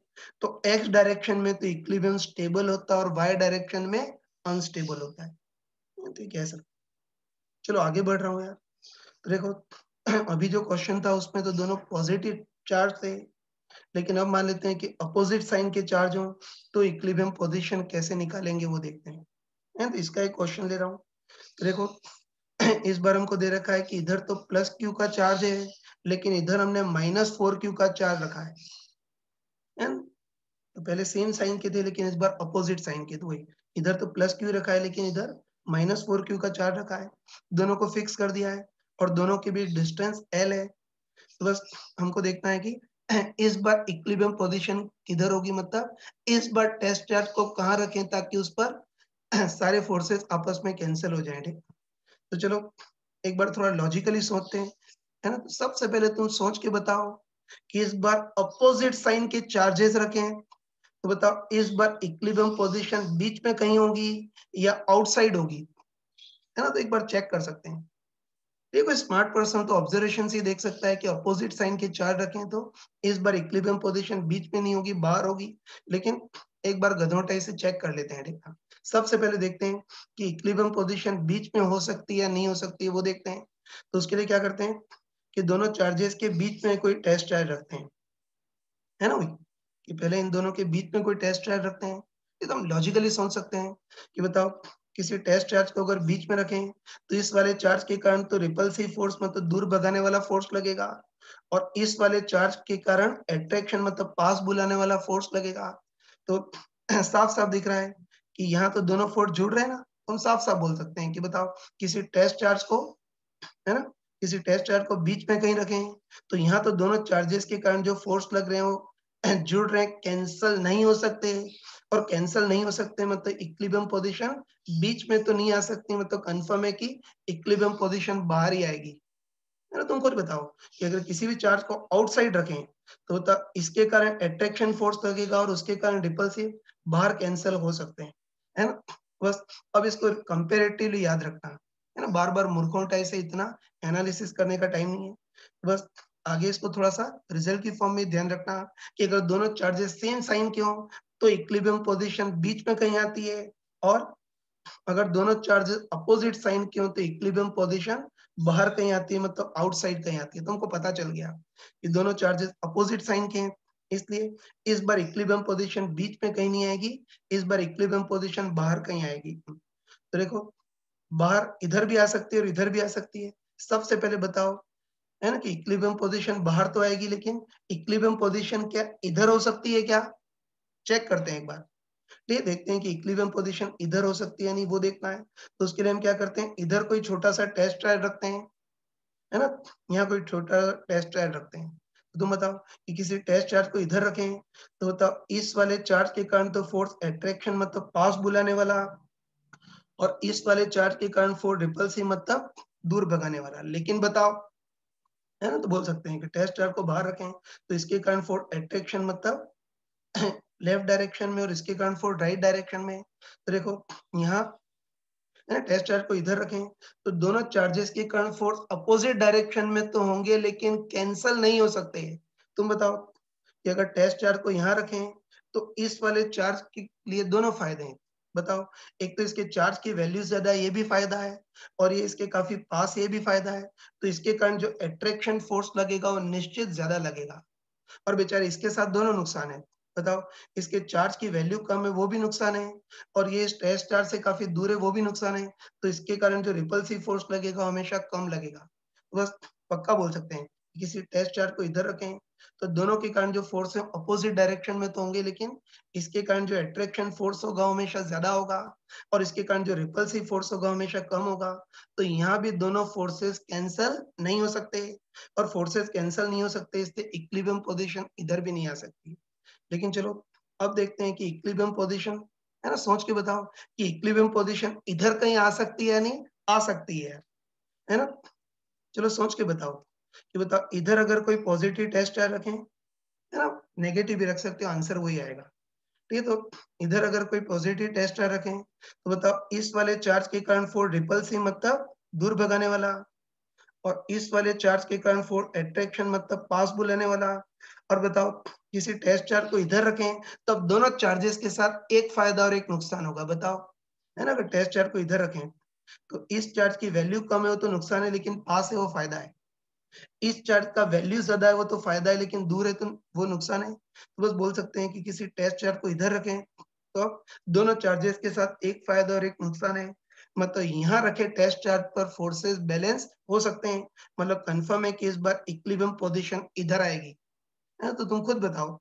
तो एक्स डायरेक्शन में तो इक्विलिब्रियम स्टेबल होता है और वाई डायरेक्शन में अनस्टेबल होता है। तो ये कह सकते। चलो आगे बढ़ रहा हूँ यार। तो देखो अभी जो क्वेश्चन था उसमें तो दोनों पॉजिटिव चार्ज थे, लेकिन अब मान लेते हैं कि अपोजिट साइन के चार्ज हो तो इक्विलिब्रियम पोजीशन कैसे निकालेंगे वो देखते हैं। तो इसका एक क्वेश्चन ले रहा हूँ। तो देखो इस बार हमको दे रखा है कि इधर तो प्लस क्यू का चार्ज है, लेकिन इधर हमने -4q का चार्ज रखा है। तो पहले सेम साइन के थे लेकिन इस बार अपोजिट साइन के, तो वही इधर तो प्लस क्यू रखा है लेकिन इधर -4q का चार्ज रखा है। दोनों को फिक्स कर दिया है और दोनों के बीच डिस्टेंस l है। तो बस हमको देखना है कि इस बार इक्विलिब्रियम पोजीशन किधर होगी, मतलब इस बार टेस्ट चार्ज को कहाँ रखें ताकि उस पर सारे फोर्सेस आपस में कैंसिल हो जाएं। ठीक, तो चलो एक बार थोड़ा लॉजिकली सोचते हैं, है ना। तो सबसे पहले तुम सोच के बताओ कि इस बार अपोजिट साइन के चार्जेस रखें, तो बताओ इस बार इक्विलिब्रियम पोजीशन बीच में कहीं होगी या आउटसाइड होगी, है ना। तो एक बार चेक कर सकते हैं। देखो स्मार्ट पर्सन तो ऑब्जर्वेशन से ही देख सकता है कि अपोजिट साइन के चार्ज रखें तो इस बार इक्विलिब्रियम पोजीशन बीच में नहीं होगी, बाहर होगी। लेकिन एक बार गधोटाई से चेक कर लेते हैं। ठीक है, सबसे पहले देखते हैं कि इक्विलिब्रियम पोजीशन बीच में हो सकती है या नहीं हो सकती है, वो देखते हैं। तो उसके लिए क्या करते हैं कि दोनों चार्जेस के बीच में कोई टेस्ट चार्ज रखते हैं, है ना भाई। कि पहले इन दोनों के बीच में कोई टेस्ट चार्ज रखते हैं। एकदम लॉजिकली सोच सकते हैं कि बताओ किसी टेस्ट चार्ज को अगर बीच में रखें तो इस वाले चार्ज के कारण तो रिपल्सिव फोर्स मतलब दूर भगाने वाला फोर्स लगेगा, और इस वाले चार्ज के कारण अट्रैक्शन मतलब पास बुलाने वाला फोर्स लगेगा। तो साफ साफ दिख रहा है कि यहाँ तो दोनों फोर्स जुड़ रहे हैं ना। हम साफ साफ बोल सकते हैं कि बताओ किसी टेस्ट चार्ज को, है ना, किसी टेस्ट चार्ज को बीच में कहीं रखें तो यहाँ तो दोनों चार्जेस के कारण जो फोर्स लग रहे हैं वो जुड़ रहे हैं, कैंसल नहीं हो सकते। और कैंसल नहीं हो सकते मतलब इक्विलिब्रियम पोजीशन बीच में तो नहीं आ सकती, मतलब कंफर्म है कि इक्विलिब्रियम पोजीशन बाहर ही आएगी, है ना। तुम खुद बताओ कि अगर किसी भी चार्ज को आउटसाइड रखें तो इसके कारण अट्रैक्शन फोर्स लगेगा और उसके कारण रिपल्सिव बाहर कैंसल हो सकते हैं, है ना। बस अब इसको कंपेरेटिवली याद रखना, है ना। बार बार मूर्खों टाइप से इतना एनालिसिस करने का टाइम नहीं है। बस आगे इसको थोड़ा सा रिजल्ट की फॉर्म में ध्यान रखना कि अगर दोनों चार्जेस सेम साइन के हो तो इक्विलिब्रियम पोजीशन बीच में कहीं आती है, और अगर दोनों चार्जेस अपोजिट साइन के हो तो इक्विलिब्रियम पोजीशन बाहर कहीं आती है, मतलब आउटसाइड कहीं आती है। तो हमको पता चल गया कि दोनों चार्जेस अपोजिट साइन के हैं, इसलिए इस बार इक्विलिब्रियम पोजीशन बीच में कहीं नहीं आएगी, इस बार इक्विलिब्रियम पोजीशन बाहर कहीं आएगी। तो देखो बाहर इधर भी आ सकती है और इधर भी आ सकती है। सबसे पहले बताओ, है ना, कि इक्विलिब्रियम पोजीशन बाहर तो आएगी लेकिन इक्विलिब्रियम पोजीशन क्या इधर हो सकती है क्या? चेक करते हैं एक बार। ये देखते हैं कि इक्विलिब्रियम पोजीशन इधर हो सकती है नहीं, वो देखना है। तो उसके लिए हम क्या करते हैं, इधर कोई छोटा सा टेस्ट ट्रायल रखते हैं, है ना। यहाँ कोई छोटा टेस्ट ट्रायल रखते हैं। तो तुम बताओ कि किसी टेस्ट चार्ज को इधर रखें तो बताओ इस वाले चार्ज के कारण तो फोर्स अट्रैक्शन मतलब पास बुलाने वाला, और इस वाले चार्ज के कारण फोर्स रिपल्सिव मतलब दूर भगाने वाला। लेकिन बताओ, है ना, तो बोल सकते हैं कि टेस्ट चार्ज को बाहर रखें तो इसके कारण फोर्स अट्रैक्शन मतलब लेफ्ट डायरेक्शन में और इसके कारण फोर्स राइट डायरेक्शन में। तो देखो यहाँ, है ना, टेस्ट चार्ज को इधर रखें तो दोनों चार्जेस के कारण फोर्स अपोजिट डायरेक्शन में तो होंगे लेकिन कैंसल नहीं हो सकते। तुम बताओ कि अगर टेस्ट चार्ज को यहाँ रखें तो इस वाले चार्ज के लिए दोनों फायदे हैं। बताओ, एक तो इसके चार्ज की वैल्यू ज्यादा है, ये भी फायदा है, और ये इसके काफी पास, ये भी फायदा है। तो इसके कारण जो अट्रैक्शन फोर्स लगेगा वो निश्चित ज्यादा लगेगा, और बेचारे इसके साथ दोनों नुकसान है। बताओ, इसके चार्ज की वैल्यू कम है वो भी नुकसान है, और ये टेस्ट चार्ज से काफी दूर है वो भी नुकसान है। तो इसके कारण जो रिपल्सिव फोर्स लगेगा हमेशा कम लगेगा। तो बस पक्का बोल सकते हैं कि किसी टेस्ट चार्ज को इधर रखें तो दोनों के कारण जो फोर्स है अपोजिट डायरेक्शन में तो होंगे, लेकिन इसके कारण जो अट्रैक्शन फोर्स होगा हमेशा ज्यादा होगा, और इसके कारण जो रिपल्सिव फोर्स होगा हमेशा कम होगा। तो यहाँ भी दोनों फोर्सेस कैंसल नहीं हो सकते, और फोर्सेस कैंसल नहीं हो सकते इसलिए इक्विलिब्रियम पोजीशन इधर भी नहीं आ सकती। लेकिन चलो अब देखते हैं कि इक्विलिब्रियम पोजीशन, है ना, सोच के बताओ कि इक्विलिब्रियम पोजीशन इधर कहीं आ सकती है या नहीं आ सकती है ना। चलो सोच के बताओ कि बताओ इधर अगर कोई पॉजिटिव टेस्ट चार्ज रखें, है ना, नेगेटिव भी रख सकते हो, आंसर वही आएगा। ठीक है, तो इधर अगर कोई पॉजिटिव टेस्ट चार्ज रखें तो बताओ इस वाले चार्ज के कारण फोर्स रिपल्सिव मतलब दूर भगाने वाला, और इस वाले चार्ज के कारण फोर्स अट्रैक्शन मतलब पास बुलाने वाला। और बताओ किसी टेस्ट चार्ज को इधर रखें तो अब दोनों चार्जेस के साथ एक फायदा और एक नुकसान होगा, बताओ, है ना। अगर टेस्ट चार्ज को इधर रखें तो इस चार्ज की वैल्यू कम है वो तो नुकसान है, लेकिन पास है वो फायदा है। इस चार्ज का वैल्यू ज्यादा है वो तो फायदा है, लेकिन दूर है तो वो नुकसान है। तो बस बोल सकते हैं कि किसी टेस्ट चार्ज को इधर रखें तो अब दोनों चार्जेस के साथ एक फायदा और एक नुकसान है। मतलब यहाँ रखे टेस्ट चार्ज पर फोर्सेस बैलेंस हो सकते हैं, मतलब कंफर्म है कि इस बार इक्विलिब्रियम पोजीशन इधर आएगी, है ना। तो तुम खुद बताओ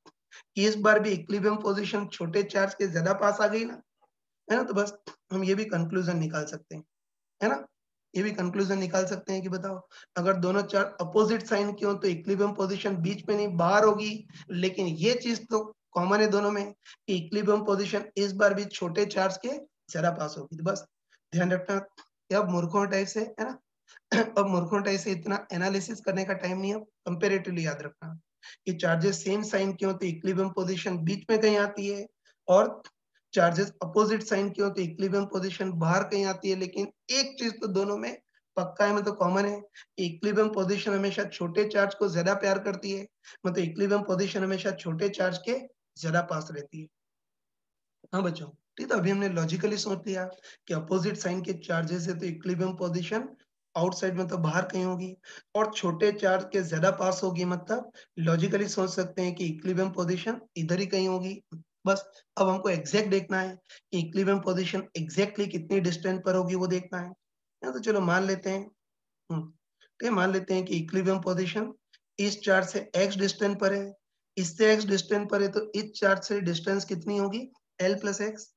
कि इस बार भी इक्विलिब्रियम पोजीशन छोटे चार्ज के ज्यादा पास आ गई ना, है ना। तो बस हम ये भी कंक्लूजन निकाल सकते हैं, है ना। ये भी कंक्लूजन निकाल सकते हैं कि बताओ अगर दोनों चार्ज अपोजिट साइन की हो तो इक्विलिब्रियम पोजीशन बीच में नहीं बाहर होगी, लेकिन ये चीज तो कॉमन है दोनों में कि इक्विलिब्रियम पोजीशन इस बार भी छोटे चार्ज के ज्यादा पास होगी। तो बस ध्यान रखना कि अब मूर्खों टाइप से, है ना। अब मूर्खों टाइप से इतना एनालिसिस करने का टाइम नहीं है, कंपेरेटिवली याद रखना कि चार्जेस सेम साइन की हो तो इक्विलिब्रियम पोजीशन बीच में कहीं आती है, और चार्जेस अपोजिट साइन की हो तो इक्विलिब्रियम पोजीशन बाहर कहीं आती है। लेकिन एक चीज तो दोनों में पक्का है, मतलब कॉमन है, इक्विलिब्रियम पोजीशन हमेशा छोटे चार्ज को ज्यादा प्यार करती है, मतलब इक्विलिब्रियम पोजीशन हमेशा छोटे चार्ज के ज्यादा पास रहती है। हाँ बच्चों, ठीक है। अभी हमने लॉजिकली सोच लिया कि अपोजिट साइन के चार्जेस है तो इक्विलिब्रियम पोजीशन आउटसाइड मतलब बाहर कहीं होगी, और छोटे चार्ज के ज्यादा पास होगी, मतलब लॉजिकली सोच सकते हैं कि इक्विलिब्रियम पोजीशन इधर ही कहीं होगी। बस अब हमको एग्जैक्ट देखना है कि इक्विलिब्रियम पोजीशन एग्जैक्टली कितनी डिस्टेंस पर होगी वो देखना है। तो चलो मान लेते हैं, ठीक है, मान लेते हैं कि इक्विलिब्रियम पोजीशन इस चार्ज से x डिस्टेंस पर है, इससे x डिस्टेंस पर है, तो इस चार्ज से डिस्टेंस कितनी होगी l प्लस एक्स।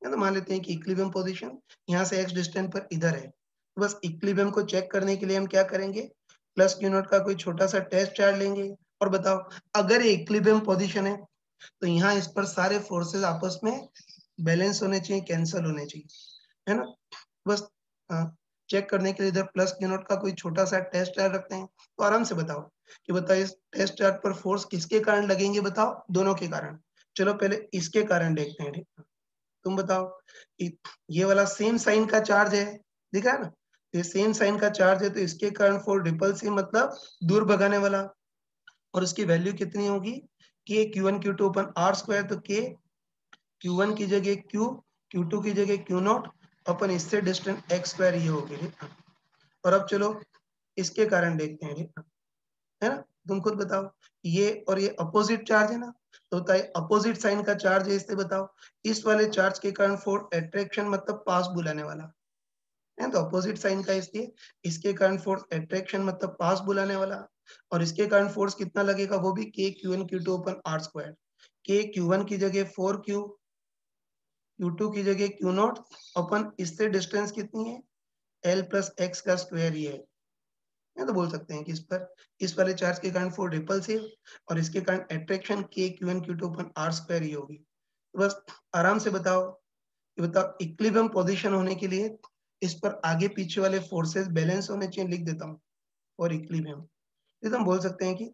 तो मान लेते हैं कि इक्विलिब्रियम पोजीशन यहाँ से x डिस्टेंस पर इधर है। तो बस इक्विलिब्रियम को चेक करने के लिए हम क्या करेंगे, प्लस क्यू नॉट का कोई छोटा सा टेस्ट चार्ज लेंगे, और बताओ अगर ये इक्विलिब्रियम पोजीशन है तो यहाँ इस पर सारे फोर्सेस आपस में बैलेंस होने चाहिए, कैंसल होने चाहिए, है ना। बस चेक करने के लिए इधर प्लस क्यू नॉट का कोई छोटा सा टेस्ट चार्ज रखते हैं, तो आराम से बताओ कि बताओ इस टेस्ट चार्ज पर फोर्स किसके कारण लगेंगे, बताओ दोनों के कारण। चलो पहले इसके कारण देखते हैं, ठीक है। तुम बताओ कि ये वाला सेम साइन का चार्ज है, दिखा है ना, ये सेम साइन का चार्ज है तो इसके कारण फोर्स रिपल्सिव मतलब दूर भगाने वाला, और उसकी वैल्यू कितनी होगी कि Q1 Q2 upon are square, तो के Q1 की जगह Q, Q2 की जगह Q नॉट, अपन इससे डिस्टेंस x स्क्वायर ये होगी, ठीक है। और अब चलो इसके कारण देखते हैं, ठीक है ना। तुम खुद बताओ, ये और ये अपोजिट चार्ज है ना, तो होता है अपोजिट साइन का चार्ज है, इससे बताओ इस वाले चार्ज के कारण फोर्स अट्रैक्शन मतलब पास बुलाने वाला है, तो अपोजिट साइन का इसलिए इसके कारण फोर्स अट्रैक्शन मतलब पास बुलाने वाला, और इसके कारण फोर्स कितना लगेगा वो भी के Q1 Q2 upon are square, के Q1 की जगह 4Q, Q2 की जगह Q नॉट, अपन इससे डिस्टेंस कितनी है L प्लस एक्स का स्क्वायर ही है। या तो बोल सकते हैं कि इस पर इस वाले चार्ज के कारण फोर्स रिपल्सिव, और इसके कारण अट्रैक्शन के Q1 Q2 upon are square ही होगी। तो बस आराम से बताओ कि बताओ इक्विलिब्रियम पोजीशन होने के लिए इस पर आगे पीछे वाले फोर्सेस बैलेंस होने चाहिए, लिख देता हूँ, और इक्विलिब्रियम, तो हम बोल सकते हैं कि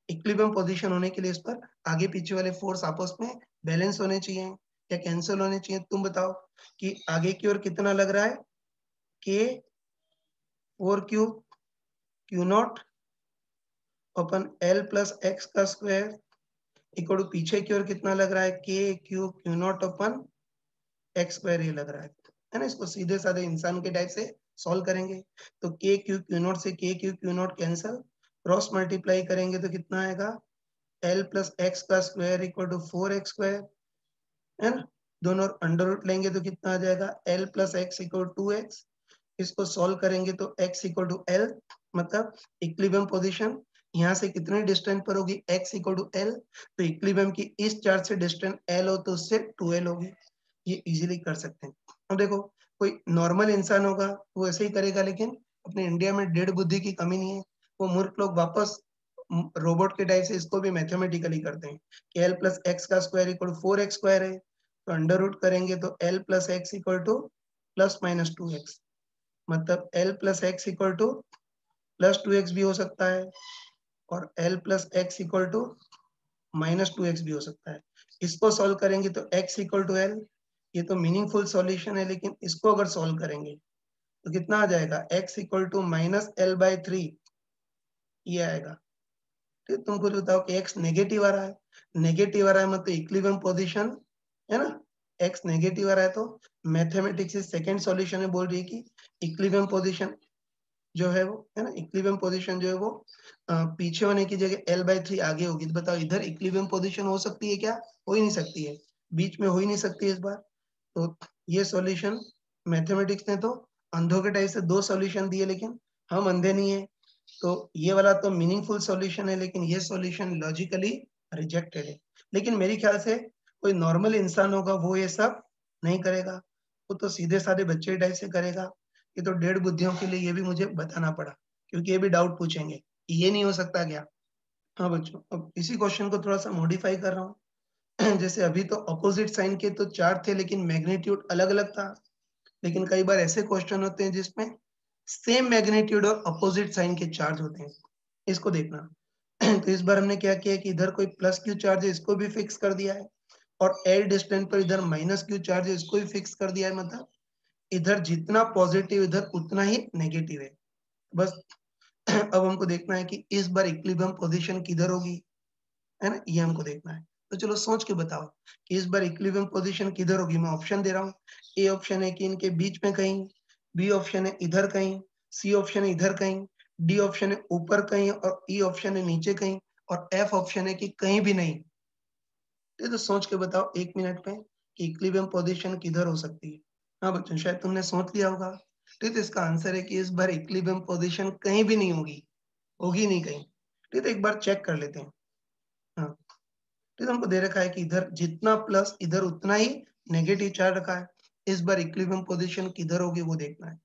इक्विलिब्रियम पोजीशन होने के लिए इस पर आगे पीछे वाले फोर्स आपस में बैलेंस होने चाहिए या कैंसिल होने चाहिए। तुम बताओ कि आगे की ओर कितना लग रहा है, के 4Q Q not upon L plus X का स्क्वायर इक्वल टू पीछे की ओर कितना लग रहा है, के Q not upon x square ये लग रहा है ना। इसको सीधे साधे इंसान के टाइप से सॉल्व करेंगे तो के Q नॉट से के Q naught cancel, cross multiply करेंगे तो कितना आएगा L प्लस एक्स का square equal to 4x square, है ना। दोनों अंडर रूट लेंगे तो कितना आ जाएगा L plus X equal 2x, इसको सॉल्व करेंगे तो x इक्वल टू L, मतलब इक्विलिब्रियम पोजीशन यहाँ से कितने डिस्टेंस पर होगी x इक्वल टू L, तो इक्विलिब्रियम की इस चार्ज से डिस्टेंस L हो तो उससे 2L होगी। ये इजीली कर सकते हैं। अब देखो कोई नॉर्मल इंसान होगा वो ऐसे ही करेगा, लेकिन अपने इंडिया में डेढ़ बुद्धि की कमी नहीं है, वो मूर्ख लोग वापस रोबोट के टाइप से इसको भी मैथमेटिकली करते हैं कि L प्लस एक्स का स्क्वायर इक्वल 4x स्क्वायर है, तो अंडर रूट करेंगे तो L plus X equal to plus minus 2x, मतलब L plus X equal to plus 2x भी हो सकता है, और L plus X equal to minus 2x भी हो सकता है। इसको सॉल्व करेंगे तो x इक्वल टू L, ये तो मीनिंगफुल सॉल्यूशन है, लेकिन इसको अगर सॉल्व करेंगे तो कितना आ जाएगा, x इक्वल टू -L/3 ये आएगा। ठीक, तुम खुद बताओ कि x नेगेटिव आ रहा है, नेगेटिव आ रहा है मतलब इक्विलिब्रियम पोजीशन है ना, x नेगेटिव आ रहा है तो मैथमेटिक्स से सेकंड सॉल्यूशन में बोल रही है कि इक्विलिब्रियम पोजीशन जो है वो है ना, इक्विलिब्रियम पोजीशन जो है वो पीछे होने की जगह L/3 आगे होगी। तो बताओ इधर इक्विलिब्रियम पोजीशन हो सकती है क्या? हो ही नहीं सकती है, बीच में हो ही नहीं सकती है इस बार। तो ये सॉल्यूशन मैथमेटिक्स ने तो अंधों के टाइप से 2 सॉल्यूशन दिए, लेकिन हम अंधे नहीं है, तो ये वाला तो मीनिंगफुल सॉल्यूशन है, लेकिन ये सॉल्यूशन लॉजिकली रिजेक्टेड है। लेकिन मेरे ख्याल से कोई नॉर्मल इंसान होगा वो ये सब नहीं करेगा, वो तो सीधे साधे बच्चे टाइप से करेगा। ये तो डेढ़ बुद्धियों के लिए ये भी मुझे बताना पड़ा, क्योंकि ये भी डाउट पूछेंगे कि ये नहीं हो सकता क्या? हाँ बच्चों, अब इसी क्वेश्चन को थोड़ा सा मॉडिफाई कर रहा हूँ। जैसे अभी तो अपोजिट साइन के तो चार्ज थे, लेकिन मैग्नीट्यूड अलग अलग था। लेकिन कई बार ऐसे क्वेश्चन होते हैं जिसमें सेम मैग्नीट्यूड और अपोजिट साइन के चार्ज होते हैं, इसको देखना। तो इस बार हमने क्या किया कि इधर कोई प्लस क्यू चार्ज है, इसको भी फिक्स कर दिया है, और एल डिस्टेंस पर इधर माइनस क्यू चार्ज है, इसको भी फिक्स कर दिया है। मतलब इधर जितना पॉजिटिव इधर उतना ही नेगेटिव है। बस अब हमको देखना है कि इस बार इक्विलिब्रियम पोजीशन किधर होगी, है ना, ये हमको देखना है। तो चलो सोच के बताओ कि इस बार इक्विलिब्रियम पोजीशन किधर होगी। मैं ऑप्शन दे रहा हूँ। ए ऑप्शन है कि इनके बीच में कहीं, बी ऑप्शन है इधर कहीं, सी ऑप्शन है इधर कहीं, डी ऑप्शन है ऊपर कहीं, और ई ऑप्शन है नीचे कहीं, और एफ ऑप्शन है कि कहीं भी नहीं। ये तो सोच के बताओ 1 मिनट में कि इक्विलिब्रियम पोजीशन किधर हो सकती है। हाँ बच्चों, शायद तुमने सोच लिया होगा। ठीक है, इसका आंसर है कि इस बार इक्विलिब्रियम पोजीशन कहीं भी नहीं होगी, होगी नहीं कहीं। ठीक है, एक बार चेक कर लेते हैं। हाँ, तो हमको दे रखा है कि इधर जितना प्लस इधर उतना ही नेगेटिव चार्ज रखा है। इस बार इक्विलिब्रियम पोजीशन किधर होगी वो देखना है।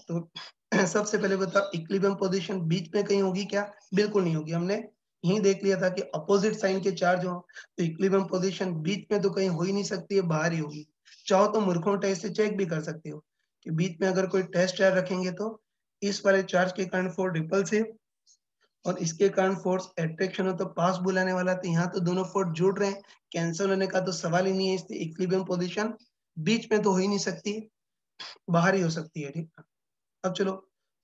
तो सबसे पहले बताओ इक्विलिब्रियम पोजीशन बीच में कहीं होगी क्या? बिल्कुल नहीं होगी। हमने यही देख लिया था कि अपोजिट साइन के चार्ज हो तो इक्विलिब्रियम पोजीशन बीच में तो कहीं हो ही नहीं सकती है, बाहर ही होगी। चाहो तो मूर्खों टेस्ट से चेक भी कर सकते हो कि बीच में अगर कोई टेस्ट चार्ज रखेंगे तो इस वाले चार्ज के कारण फोर्स रिपल्सिव और इसके कारण फोर्स अट्रैक्शन हो तो पास बुलाने वाला। तो यहाँ तो दोनों फोर्स जुड़ रहे हैं, कैंसिल होने का तो सवाल ही नहीं है। इसलिए इक्विलिब्रियम पोजीशन बीच में तो हो ही नहीं सकती, बाहर ही हो सकती है। ठीक है, अब चलो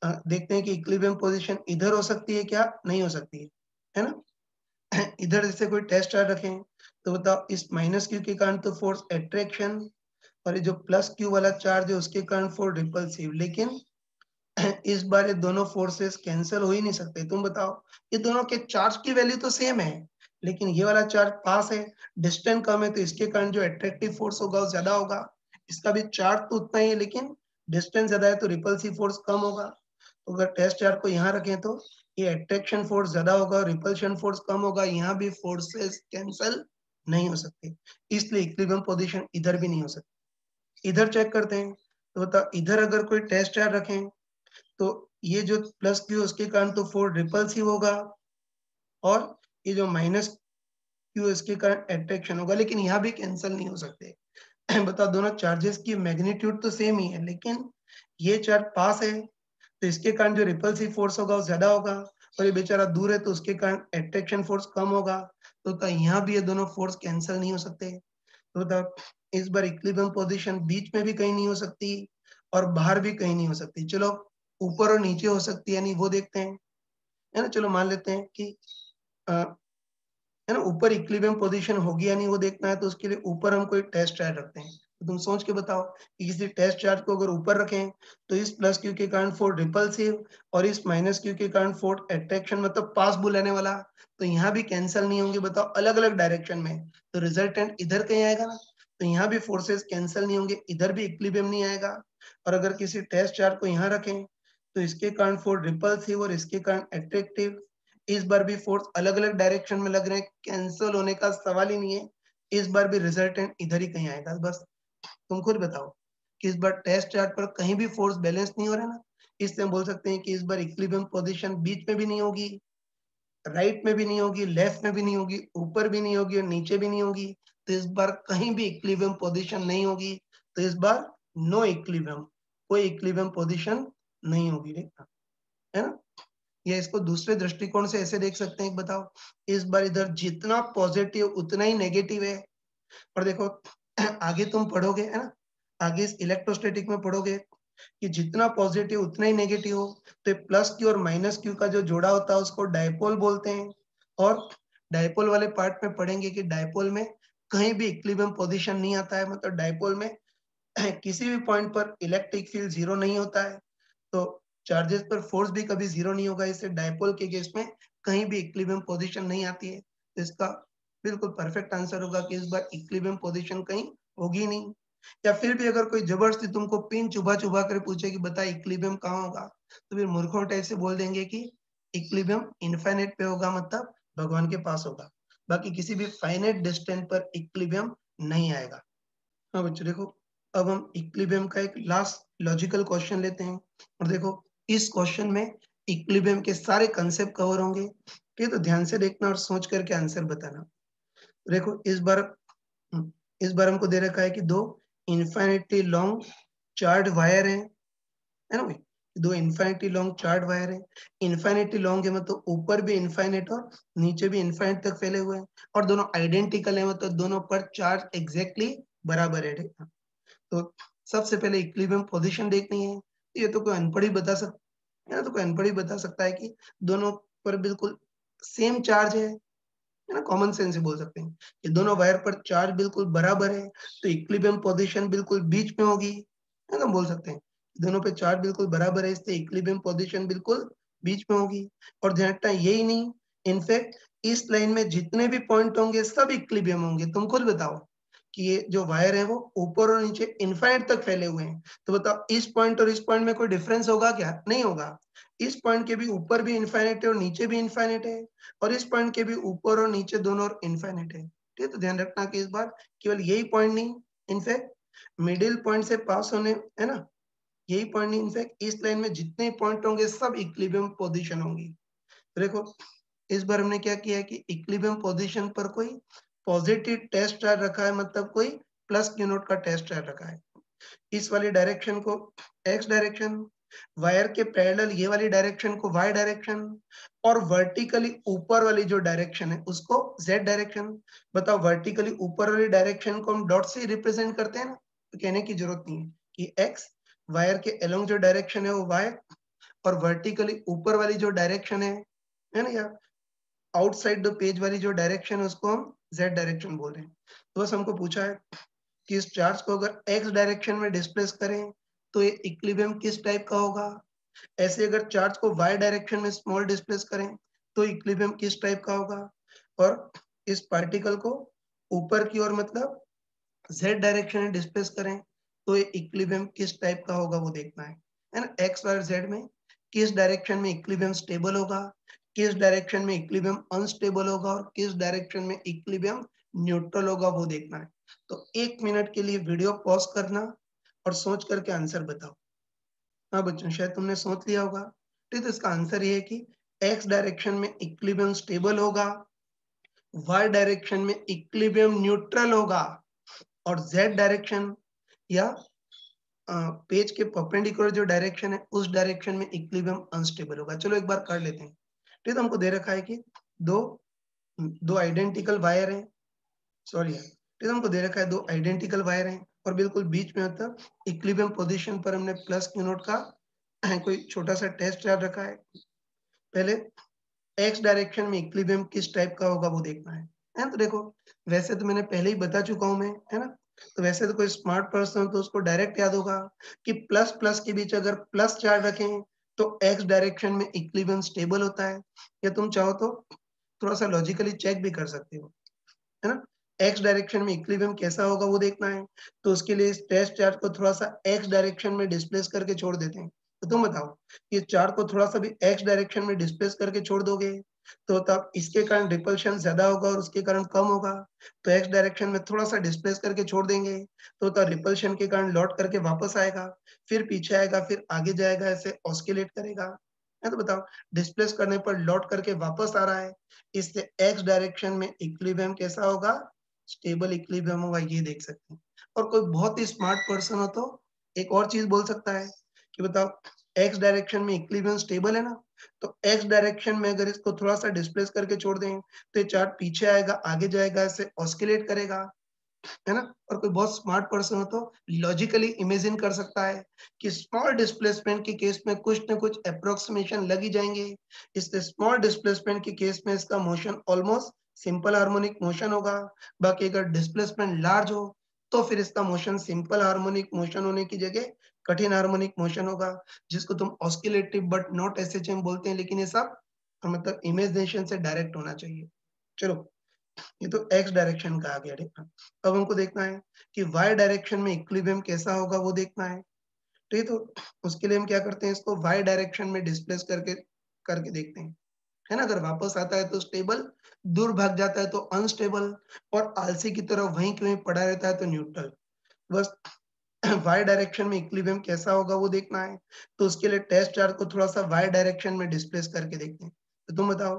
देखते हैं कि इक्विलिब्रियम पोजीशन इधर हो सकती है क्या, नहीं हो सकती है ना। इधर जैसे कोई टेस्ट चार्ज रखें तो बताओ इस माइनस क्यू के कारण तो फोर्स अट्रैक्शन, और ये जो प्लस क्यू वाला चार्ज है उसके कारण फोर्स रिपल्सिव। लेकिन इस बार ये दोनों फोर्सेस कैंसिल हो ही नहीं सकते। तुम बताओ, ये दोनों के चार्ज की वैल्यू तो सेम है, लेकिन ये वाला चार्ज पास है, डिस्टेंस कम है, तो इसके कारण जो अट्रैक्टिव फोर्स होगा वो ज्यादा होगा। इसका भी चार्ज तो उतना ही है, लेकिन डिस्टेंस ज्यादा है तो रिपल्सिव फोर्स कम होगा। तो अगर टेस्ट चार्ज को यहाँ रखें तो ये अट्रैक्शन फोर्स ज्यादा होगा और रिपल्शन फोर्स कम होगा। यहाँ भी फोर्सेस कैंसिल नहीं हो सकते, इसलिए इक्विलिब्रियम पोजीशन इधर भी नहीं हो सकती। इधर चेक करते हैं। तो बताओ इधर अगर कोई टेस्ट चार्ज रखें तो ये जो प्लस क्यू उसके कारण तो फोर्स रिपल्सिव होगा, और ये जो माइनस क्यू इसके कारण अट्रैक्शन होगा, लेकिन यहाँ भी कैंसिल नहीं हो सकते। बताओ दोनों चार्जेस की मैग्नीट्यूड तो सेम ही है, लेकिन ये चार्ज पास है तो इसके कारण जो रिपल्सिव फोर्स होगा वो ज्यादा होगा, और ये बेचारा दूर है तो उसके कारण अट्रैक्शन फोर्स कम होगा। तो यहाँ भी ये दोनों फोर्स कैंसिल नहीं हो सकते। तो बताओ इस बार इक्विलिब्रियम पोजीशन बीच में भी कहीं नहीं हो सकती और बाहर भी कहीं नहीं हो सकती। चलो ऊपर और नीचे हो सकती है नहीं वो देखते हैं, है ना। चलो मान लेते हैं कि है ना, ऊपर इक्विलिब्रियम पोजीशन होगी या नहीं वो देखना है, तो उसके लिए ऊपर हम कोई टेस्ट चार्ज रखते हैं। तो तुम सोच के बताओ कि किसी टेस्ट चार्ज को अगर ऊपर रखें तो इस प्लस क्यू के कारण फोर्स रिपल्सिव और इस माइनस क्यू के कारण फोर्स अट्रैक्शन, मतलब पास बुलाने वाला, तो यहाँ भी कैंसिल नहीं होंगे। बताओ अलग अलग डायरेक्शन में, तो रिजल्टेंट इधर कहीं आएगा ना, तो यहाँ भी फोर्सेस कैंसिल नहीं होंगे, इधर भी इक्विलिब्रियम नहीं आएगा। और अगर किसी टेस्ट चार्ज को यहाँ रखें तो इसके कारण फोर्स रिपल्सिव और इसके कारण अट्रैक्टिव, इस बार भी फोर्स अलग अलग डायरेक्शन में लग रहे हैं, कैंसिल होने का सवाल ही नहीं है। इस बार भी रिजल्टेंट इधर ही कहीं आएगा। बस तुम खुद बताओ कि इस बार टेस्ट चार्ट पर कहीं भी फोर्स बैलेंस नहीं हो रहा ना, इसलिए हम बोल सकते हैं कि इस बार इक्विलिब्रियम पोजीशन बीच में भी नहीं होगी, राइट में भी नहीं होगी, लेफ्ट में भी नहीं होगी, ऊपर भी नहीं होगी और नीचे भी नहीं होगी। तो इस बार कहीं भी इक्विलिब्रियम पोजीशन नहीं होगी। तो इस बार नो इक्विलिब्रियम, कोई इक्विलिब्रियम पोजीशन नहीं होगी, है ना। या इसको दूसरे दृष्टिकोण से ऐसे देख सकते हैं, बताओ इस बार इधर जितना पॉजिटिव उतना ही नेगेटिव है। और देखो आगे तुम पढ़ोगे, है ना, आगे इस इलेक्ट्रोस्टैटिक में पढ़ोगे कि जितना पॉजिटिव उतना ही नेगेटिव हो, तो प्लस क्यू और माइनस क्यू का जो जोड़ा होता है उसको डायपोल बोलते हैं। और डायपोल वाले पार्ट में पढ़ेंगे कि डायपोल में कहीं भी इक्विलिब्रियम पोजीशन नहीं आता है, मतलब डायपोल में किसी भी पॉइंट पर इलेक्ट्रिक फील्ड जीरो नहीं होता है, तो चार्जेस पर फोर्स भी कभी जीरो नहीं होगा। इससे डायपोल के केस में कहीं भी इक्विलिब्रियम पोजीशन नहीं आती है। तो इसका बिल्कुल परफेक्ट आंसर होगा कि इस बार इक्विलिब्रियम पोजीशन कहीं होगी नहीं। या फिर भी अगर कोई जबरदस्ती तुमको पिन चुभा चुभा कर पूछे कि बता इक्विलिब्रियम कहाँ होगा, तो फिर मूर्खों टाइप से बोल देंगे कि इक्विलिब्रियम इनफाइनाइट पे होगा, मतलब भगवान के पास होगा। बाकी किसी भी फाइनाइट डिस्टेंस पर इक्विलिब्रियम नहीं आएगा। हाँ बच्चों देखो, अब हम इक्विलिब्रियम का एक लास्ट लॉजिकल क्वेश्चन लेते हैं। और देखो, इस क्वेश्चन में इक्विलिब्रियम के सारे कंसेप्ट कवर होंगे। ठीक है, तो ध्यान से देखना और सोच करके आंसर बताना। देखो इस बार हमको दे रखा है कि दो इन्फिनिटी लॉन्ग चार्ड वायर है ना भाई? दो इन्फिनिटी लॉन्ग चार्ड वायर है। इन्फिनिटी लॉन्ग है मतलब ऊपर भी इन्फिनिट और नीचे भी इन्फिनिट तक फैले हुए हैं, और दोनों आइडेंटिकल है, मतलब दोनों पर चार्ज एग्जैक्टली बराबर है। तो सबसे पहले इक्विलिब्रियम पोजीशन देखनी है। ये तो कोई अनपढ़ ही बता सकता है ना, तो कोई अनपढ़ ही बता सकता है कि दोनों पर बिल्कुल सेम चार्ज है ना, कॉमन सेंस से बोल सकते हैं कि दोनों वायर पर चार्ज बिल्कुल बराबर है, तो इक्विलिब्रियम पोजीशन बिल्कुल बीच में होगी, है ना, बोल सकते हैं दोनों पे चार्ज बिल्कुल बराबर है, इसलिए इक्विलिब्रियम पोजीशन बिल्कुल बीच में होगी। और ध्यान रखना यही नहीं, इनफैक्ट इस लाइन में जितने भी पॉइंट होंगे सब इक्विलिब्रियम होंगे। तुम खुद बताओ कि ये जो वायर है वो ऊपर और नीचे इनफाइनाइट तक फैले हुए हैं, तो बताओ इस पॉइंट और इस पॉइंट में कोई डिफरेंस होगा क्या? नहीं होगा। इस पॉइंट के भी ऊपर भी इनफाइनाइट है और नीचे भी इनफाइनाइट है, और इस पॉइंट के भी ऊपर और नीचे दोनों और इनफाइनाइट है। ठीक है, तो ध्यान रखना कि इस बार केवल यही पॉइंट नहीं, इनफैक्ट मिडिल पॉइंट से पास होने, है ना, यही पॉइंट नहीं, इनफैक्ट इस लाइन में जितने पॉइंट होंगे सब इक्विलिब्रियम पोजीशन होंगी। तो देखो, इस बार हमने क्या किया है कि इक्विलिब्रियम पोजीशन पर कोई पॉजिटिव टेस्ट चार्ज रखा है, मतलब कोई प्लस क्यू नॉट का टेस्ट चार्ज रखा है। इस वाली डायरेक्शन को एक्स डायरेक्शन, वायर के पैरेलल ये वाली डायरेक्शन को वाई डायरेक्शन, और वर्टिकली ऊपर वाली जो डायरेक्शन है उसको जेड डायरेक्शन। बताओ, वर्टिकली ऊपर वाली डायरेक्शन को हम डॉट से रिप्रेजेंट करते हैं ना, तो कहने की जरूरत नहीं है कि एक्स, वायर के अलोंग जो डायरेक्शन है वो वाई, और वर्टिकली ऊपर वाली जो डायरेक्शन है ना, या आउटसाइड द पेज वाली जो डायरेक्शन है उसको हम जेड डायरेक्शन बोल रहे हैं। तो बस हमको पूछा है कि इस चार्ज को अगर एक्स डायरेक्शन में डिस्प्लेस करें तो ये इक्विलिब्रियम किस टाइप का होगा। ऐसे अगर चार्ज को वाई डायरेक्शन में स्मॉल डिस्प्लेस करें तो इक्विलिब्रियम किस टाइप का होगा। और इस पार्टिकल को ऊपर की ओर मतलब जेड डायरेक्शन में डिस्प्लेस करें तो ये इक्विलिब्रियम किस टाइप का होगा वो देखना है ना। एक्स और जेड में किस डायरेक्शन में इक्विलिब्रियम स्टेबल होगा, किस डायरेक्शन में इक्विलिब्रियम अनस्टेबल होगा, और किस डायरेक्शन में इक्विलिब्रियम न्यूट्रल होगा वो देखना है। तो 1 मिनट के लिए वीडियो पॉज करना और सोच करके आंसर बताओ। हाँ बच्चों, शायद तुमने सोच लिया होगा। ठीक है, तो इसका आंसर ये है कि एक्स डायरेक्शन में इक्विलिब्रियम स्टेबल होगा, वाई डायरेक्शन में इक्विलिब्रियम न्यूट्रल होगा, और जेड डायरेक्शन या पेज के परपेंडिकुलर जो डायरेक्शन है उस डायरेक्शन में इक्विलिब्रियम अनस्टेबल होगा। चलो एक बार कर लेते हैं। ठीक है, हमको दे रखा है कि दो दो आइडेंटिकल वायर हैं, सॉरी यार, ठीक है, हमको दे रखा है दो आइडेंटिकल वायर हैं और बिल्कुल बीच में मतलब इक्विलिब्रियम पोजीशन पर हमने प्लस क्यू नॉट का कोई छोटा सा टेस्ट चार्ज रखा है। पहले एक्स डायरेक्शन में इक्विलिब्रियम किस टाइप का होगा वो देखना है। तो देखो, वैसे तो मैंने पहले ही बता चुका हूं मैं, है ना, तो वैसे तो कोई स्मार्ट पर्सन हो तो उसको डायरेक्ट याद होगा कि प्लस प्लस के बीच अगर प्लस चार्ज रखें तो एक्स डायरेक्शन में इक्विलिब्रियम स्टेबल होता है। या तुम चाहो तो थोड़ा सा लॉजिकली चेक भी कर सकते हो, है ना। एक्स डायरेक्शन में इक्विलिब्रियम कैसा होगा वो देखना है, तो उसके लिए इस टेस्ट चार्ज को थोड़ा सा एक्स डायरेक्शन में डिस्प्लेस करके छोड़ देते हैं। तो तुम बताओ, ये चार्ज को थोड़ा सा भी एक्स डायरेक्शन में डिस्प्लेस करके छोड़ दोगे तो तब इसके कारण रिपल्शन ज्यादा होगा और उसके कारण कम होगा। तो एक्स डायरेक्शन में थोड़ा सा डिस्प्लेस करके छोड़ देंगे तो तब रिपल्शन के कारण लौट करके वापस आएगा, फिर पीछे आएगा, फिर आगे जाएगा, ऐसे ऑस्किलेट करेगा। है तो बताओ, डिस्प्लेस करने पर लौट करके वापस आ रहा है, इससे एक्स डायरेक्शन में इक्विलिब्रियम कैसा होगा, स्टेबल इक्विलिब्रियम होगा, ये देख सकते हैं। और कोई बहुत ही स्मार्ट पर्सन हो तो एक और चीज बोल सकता है कि बताओ, एक्स डायरेक्शन में इक्विलिब्रियम स्टेबल है ना, तो एक्स डायरेक्शन में अगर इसको थोड़ा सा डिस्प्लेस करके छोड़ दें तो ये चार्ट पीछे आएगा, आगे जाएगा, ऐसे ऑस्किलेट करेगा। है ना? और कोई बहुत स्मार्ट पर्सन हो तो लॉजिकली इमेजिन कर सकता है कि स्मॉल डिस्प्लेसमेंट के केस में कुछ न कुछ एप्रोक्सीमेशन लग ही जाएँगे। इसलिए स्मॉल डिस्प्लेसमेंट के केस में इसका motion almost simple harmonic motion होगा। बाकी अगर डिस्प्लेसमेंट लार्ज हो, तो फिर इसका मोशन सिंपल हार्मोनिक मोशन होने की जगह कठिन हार्मोनिक मोशन होगा, जिसको तुम ऑस्किलेटिव बट नॉट एसएचएम बोलते हैं, लेकिन ये सब मतलब इमेजिनेशन से डायरेक्ट होना चाहिए। चलो, ये तो एक्स डायरेक्शन का आ गया। ठीक है, अब हमको देखना है कि वाई डायरेक्शन में इक्विलिब्रियम कैसा होगा, वो देखना है। ठीक है, तो उसके लिए हम क्या करते हैं, इसको वाई डायरेक्शन में डिस्प्लेस करके करके देखते हैं, है ना? अगर वापस आता है तो स्टेबल, दूर भाग जाता है तो अनस्टेबल, और आलसी की तरह वहीं के वहीं पड़ा रहता है तो न्यूट्रल। बस वाई डायरेक्शन में इक्विलिब्रियम कैसा होगा वो देखना है। तो उसके लिए टेस्ट चार्ज को थोड़ा सा वाई डायरेक्शन में डिस्प्लेस करके देखते हैं। तो तुम बताओ,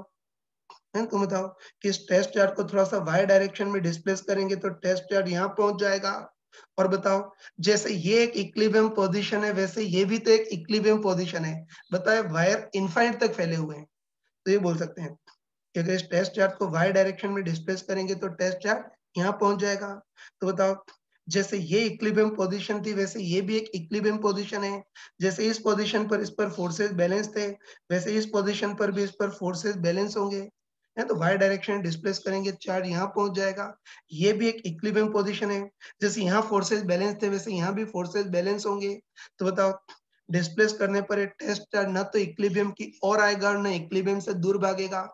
हैं, तुम बताओ कि इस टेस्ट चार्ज को थोड़ा-सा वाई डायरेक्शन में डिस्प्लेस करेंगे तो टेस्ट चार्ज यहाँ पहुँच जाएगा। और बताओ, जैसे ये एक इक्विलिब्रियम पोज़ीशन है, वैसे ये भी तो एक इक्विलिब्रियम पोज़ीशन है। बताएँ, वायर इनफाइनाइट तक फैले हुए हैं। तो ये बोल सकते हैं कि अगर इस टेस्ट चार्ज को वाई डायरेक्शन में डिस्प्लेस करेंगे तो टेस्ट चार्ज यहाँ पहुँच जाएगा। तो बताओ, जैसे ये इक्विलिब्रियम पोज़ीशन थी, वैसे ये भी एक इक्विलिब्रियम पोज़ीशन है। जैसे इस पोज़ीशन पर इस पर फोर्सेस बैलेंस थे, वैसे इस पोज़ीशन पर भी इस पर फोर्सेस बैलेंस होंगे। है, तो वाई डायरेक्शन डिस्प्लेस करेंगे, चार्ज यहाँ पहुँच जाएगा। ये भी एक इक्विलिब्रियम पोज़ीशन है। जैसे यहाँ फोर्सेस बैलेंस थे, वैसे यहाँ भी फोर्सेस बैलेंस होंगे। तो बताओ, डिस्प्लेस करने पर ये टेस्ट चार्ज ना तो इक्विलिब्रियम की ओर आएगा और ना इक्विलिब्रियम से दूर भागेगा।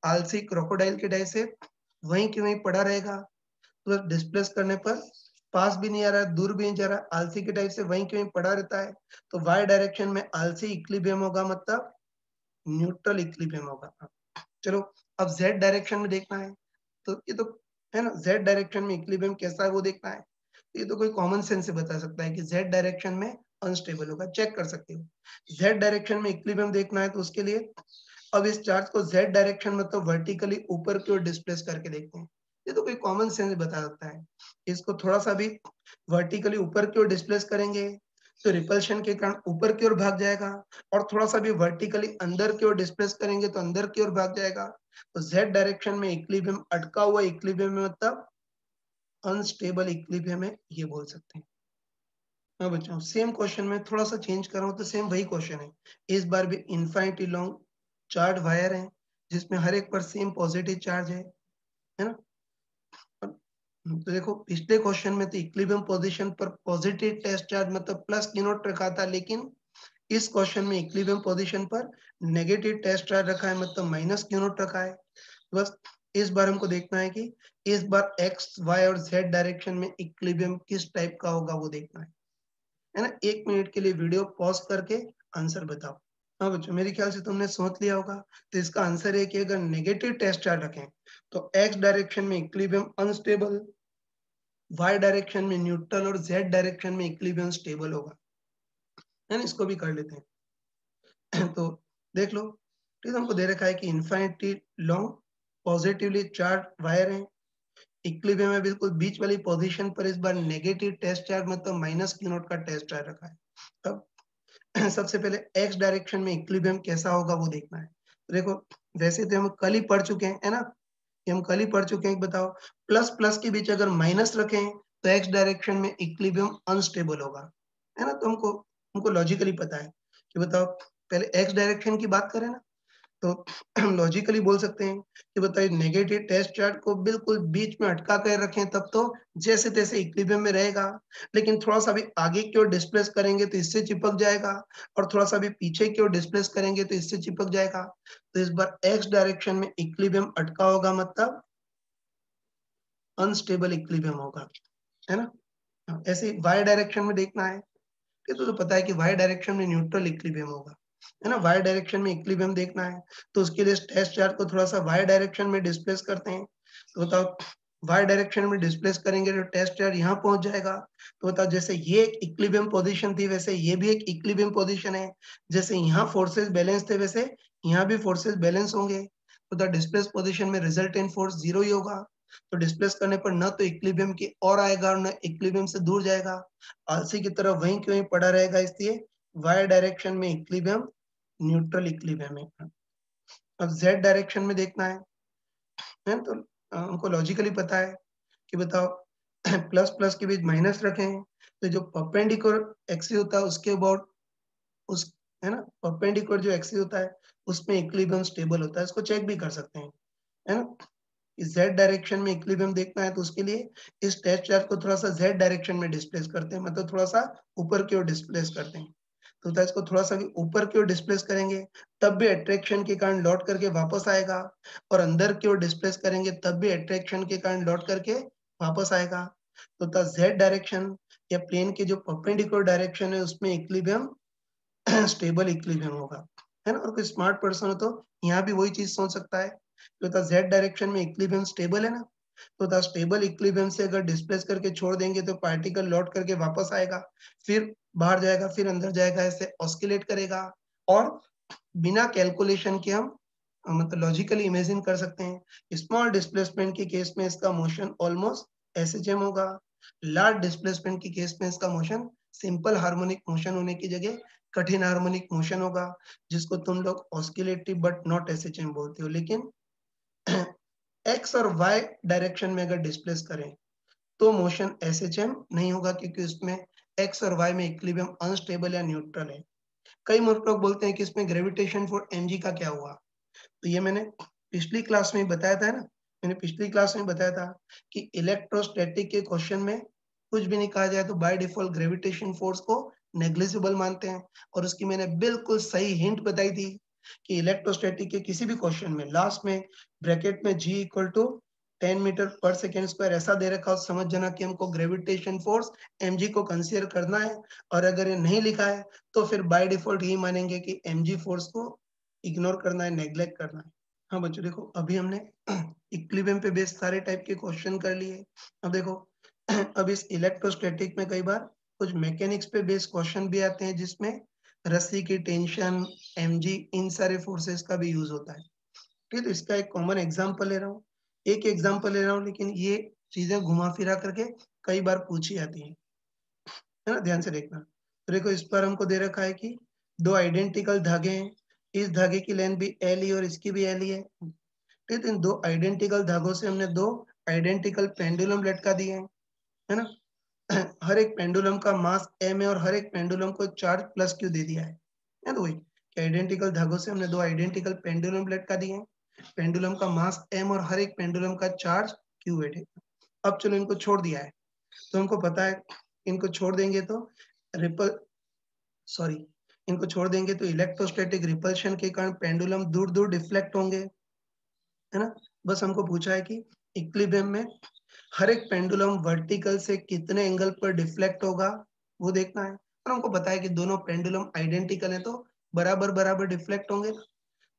आलसी क्रोकोडाइल के डाय से वहीं के वहीं पड़ा रहेगा। तो डिस्प्लेस करने पर पास भी नहीं आ रहा है, दूर भी नहीं जा रहा है, आलसी के टाइप से वहीं के वहीं पड़ा रहता है। तो वाई डायरेक्शन में आलसी इक्विलिब्रियम होगा, मतलब न्यूट्रल इक्विलिब्रियम होगा। चलो, अब ज़ेड डायरेक्शन में देखना है। तो ये तो, है ना, ज़ेड डायरेक्शन में इक्विलिब्रियम कैसा है वो देखना है। ये तो कोई कॉमन सेंस से बता सकता है कि ज़ेड डायरेक्शन में अनस्टेबल होगा, चेक कर सकते हो। ज़ेड डायरेक्शन में इक्विलिब्रियम देखना है तो उसके लिए अब इस चार्ज को ज़ेड डायरेक्शन मतलब वर्टिकली ऊपर की ओर डिस्प्लेस करके देखते हैं। ये तो कोई कॉमन सेंस बता सकता है। इसको थोड़ा-सा भी वर्टिकली ऊपर की ओर डिस्प्लेस करेंगे, तो रिपल्शन के कारण ऊपर की ओर भाग जाएगा, और थोड़ा-सा भी वर्टिकली अंदर की ओर डिस्प्लेस करेंगे तो अंदर की ओर भाग जाएगा। तो ज़ेड डायरेक्शन में इक्विलिब्रियम अटका हुआ इक्विलिब्रियम है, मतलब अनस्टेबल इक्विलिब्रियम है, ये बोल सकते हैं। हाँ बच्चों, सेम क्वेश्चन में थोड़ा-सा चेंज कर रहा हूँ, तो सेम वही क्वेश्चन है। इस बार भी इनफाइनिटी लॉन्ग चार्ज वायर है, जिसमें हर एक पर सेम पॉजिटिव चार्ज है ना? तो देखो, पिछले क्वेश्चन में तो इक्विलिब्रियम पोजीशन पर पॉजिटिव टेस्ट चार्ज मतलब प्लस q नॉट रखा था, लेकिन इस क्वेश्चन में इक्विलिब्रियम पोजीशन पर नेगेटिव टेस्ट चार्ज रखा है, मतलब माइनस q नॉट रखा है। बस इस बार हमको देखना है कि इस बार x, y और z डायरेक्शन में इक्विलिब्रियम किस टाइप का होगा वो देखना है ना? 1 मिनट के लिए वीडियो पॉज़ करके आंसर बताओ। हाँ बच्चों, मेरे ख्याल से तुमने सोच लिया होगा। तो इसका आंसर है कि अगर नेगेटिव टेस्ट चार्ज रखें, तो x डायरेक्शन में इक्विलिब्रियम अनस्टेबल, y डायरेक्शन में न्यूट्रल और z डायरेक्शन में इक्विलिब्रियम स्टेबल होगा। है ना? इसको भी कर लेते हैं। तो देख लो, ठीक है, हमको दे रखा है कि इनफाइनिटी लॉन्ग पॉजिटिवली चार्ज वायर है। इक्विलिब्रियम में बिल्कुल बीच वाली पोजीशन पर इस बार नेगेटिव टेस्ट चार्ज मतलब माइनस q नॉट का टेस्ट चार्ज रखा है। अब सबसे पहले एक्स डायरेक्शन में इक्विलिब्रियम कैसा होगा वो देखना है। तो देखो, वैसे तो हम कल ही पढ़ चुके हैं, है ना? ये हम कल ही पढ़ चुके हैं। बताओ, प्लस प्लस के बीच अगर माइनस रखें तो एक्स डायरेक्शन में इक्विलिब्रियम अनस्टेबल होगा, है ना? तो हमको हमको लॉजिकली पता है कि बताओ, पहले एक्स डायरेक्शन की बात करें ना, तो हम लॉजिकली बोल सकते हैं कि बताइए, नेगेटिव टेस्ट चार्ज को बिल्कुल बीच में अटका कर रखें तब तो जैसे तैसे इक्विलिब्रियम में रहेगा, लेकिन थोड़ा सा भी आगे की ओर डिस्प्लेस करेंगे तो इससे चिपक जाएगा, और थोड़ा सा भी पीछे की ओर डिस्प्लेस करेंगे तो इससे चिपक जाएगा। तो इस बार एक्स डायरेक्शन में इक्विलिब्रियम अटका होगा, मतलब अनस्टेबल इक्विलिब्रियम होगा, है ना? ऐसे वाई डायरेक्शन में देखना है, ये तो पता है कि वाई डायरेक्शन में न्यूट्रल इक्विलिब्रियम होगा, है ना? वाई डायरेक्शन में इक्विलिब्रियम देखना है, तो उसके लिए टेस्ट चार्ज को थोड़ा-सा वाई डायरेक्शन में डिस्प्लेस करते हैं। तो बताओ, वाई डायरेक्शन में डिस्प्लेस करेंगे तो टेस्ट चार्ज यहाँ पहुँच जाएगा। तो बताओ, जैसे ये एक इक्विलिब्रियम पोज़ीशन थी, वैसे ये भी एक इक्विलिब्रियम पोज़ीशन है। जैसे यहाँ फोर्सेस बैलेंस थे, वैसे यहाँ भी फोर्सेस बैलेंस होंगे। तो द डिस्प्लेस पोज़ीशन में रिजल्टेंट फोर्स 0 ही होगा। तो डिस्प्लेस करने पर ना तो इक्विलिब्रियम की ओर आएगा और ना इक्विलिब्रियम से दूर जाएगा। आलसी की तरह वहीं के वहीं पड़ा रहेगा, इसलिए वाई डायरेक्शन में इक्विलिब्रियम न्यूट्रल इक्विलिब्रियम है। अब जेड डायरेक्शन में देखना है तो हमको लॉजिकली पता है कि बताओ, प्लस प्लस के बीच माइनस रखें, तो जो परपेंडिकुलर एक्सिस होता है उसके अबाउट उस है ना, परपेंडिकुलर जो एक्सिस होता है उसमें इक्विलिब्रियम स्टेबल होता है। इसको चेक भी कर सकते हैं, है ना। जेड डायरेक्शन में इक्विलिब्रियम देखना है तो उसके लिए इस टेस्ट चार्ज को थोड़ा-सा जेड डायरेक्शन में डिस्प्लेस करते हैं, मतलब थोड़ा-सा ऊपर की ओर डिस्प्लेस करते हैं। तो इसको थोड़ा-सा भी ऊपर की ओर डिस्प्लेस करेंगे, तब भी अट्रैक्शन के कारण लौट करके वापस आएगा, और अंदर की ओर डिस्प्लेस करेंगे तब भी अट्रैक्शन के कारण लौट करके वापस आएगा। तो जेड डायरेक्शन या प्लेन के जो परपेंडिकुलर डायरेक्शन है उसमें इक्विलिब्रियम स्टेबल इक्विलिब्रियम होगा, है ना। और कोई स्मार्ट पर्सन हो तो यहाँ भी वही चीज सोच सकता है, तो जेड डायरेक्शन में इक्विलिब्रियम स्टेबल है ना, तो द स्टेबल इक्विलिब्रियम से अगर डिस्प्लेस करके छोड़ देंगे तो पार्टिकल लौट करके वापस आएगा, फिर बाहर जाएगा, फिर अंदर जाएगा, ऐसे ऑस्किलेट करेगा। और बिना कैलकुलेशन के हम मतलब लॉजिकली इमेजिन कर सकते हैं, स्मॉल डिस्प्लेसमेंट के केस में इसका मोशन ऑलमोस्ट एसएचएम होगा, लार्ज डिस्प्लेसमेंट के केस में इसका मोशन सिंपल हार्मोनिक मोशन होने की जगह कठिन हार्मोनिक मोशन होगा, जिसको तुम लोग ऑस्किलेटिव बट नॉट एसएचएम बोलते हो। लेकिन एक्स और वाई डायरेक्शन में अगर डिस्प्लेस करें तो मोशन एसएचएम नहीं होगा, क्योंकि उसमें एक्स और वाई में इक्विलिब्रियम अनस्टेबल या न्यूट्रल है। कई लोग बोलते हैं कि इसमें ग्रेविटेशन फोर्स mg का क्या हुआ, तो ये मैंने पिछली क्लास में बताया था ना, मैंने पिछली क्लास में बताया था कि इलेक्ट्रोस्टैटिक के क्वेश्चन में कुछ भी नहीं कहा जाए तो बाय डिफॉल्ट ग्रेविटेशन फोर्स को नेग्लिजिबल मानते हैं, और उसकी मैंने बिल्कुल सही हिंट बताई थी कि इलेक्ट्रोस्टैटिक के किसी भी क्वेश्चन में लास्ट में ब्रैकेट में g इक्वल टू 10 मीटर पर सेकेंड स्क्वायर ऐसा दे रखा हो, समझ जाना कि हमको ग्रेविटेशन फोर्स mg को कंसीडर करना है, और अगर ये नहीं लिखा है तो फिर बाय डिफॉल्ट यही मानेंगे कि mg फोर्स को इग्नोर करना है, नेग्लेक्ट करना है। हाँ बच्चों देखो, अभी हमने इक्विलिब्रियम पे बेस्ड सारे टाइप के क्वेश्चन कर लिए। अब देखो अब इस इलेक्ट्रोस्टैटिक में कई बार कुछ मैकेनिक्स पे बेस्ड क्वेश्चन भी आते हैं, जिसमें रस्सी की टेंशन, mg, इन सारे फोर्सेस का भी यूज होता है। ठीक है, तो इसका एक कॉमन एग्जांपल ले रहा हूँ, एक एग्जांपल ले रहा हूँ, लेकिन ये चीजें घुमा फिरा करके कई बार पूछी जाती हैं, है ना, ध्यान से देखना। तो देखो इस पर हमको दे रखा है कि दो आइडेंटिकल धागे हैं, इस धागे की लेंथ भी एल ही और इसकी भी एल ही है। ठीक है, इन दो आइडेंटिकल धागों से हमने दो आइडेंटिकल पेंडुलम लटका दिए हैं, है ना। हर एक पेंडुलम का मास m है और हर एक पेंडुलम को चार्ज प्लस q दे दिया है तो वही कि आइडेंटिकल धागों से हमने दो आइडेंटिकल पेंडुलम लटका दिए हैं, पेंडुलम का मास m और हर एक पेंडुलम का चार्ज q है। अब चलो इनको छोड़ दिया है, तो हमको पता है इनको छोड़ देंगे तो रिपल सॉरी इनको छोड़ देंगे तो इलेक्ट्रोस्टैटिक रिपल्शन के कारण पेंडुलम दूर दूर डिफ्लेक्ट होंगे, है ना। बस हमको पूछा है कि इक्विलिब्रियम में हर एक पेंडुलम वर्टिकल से कितने एंगल पर डिफ्लेक्ट होगा वो देखना है, और हमको पता है कि दोनों पेंडुलम आइडेंटिकल है तो बराबर बराबर डिफ्लेक्ट होंगे।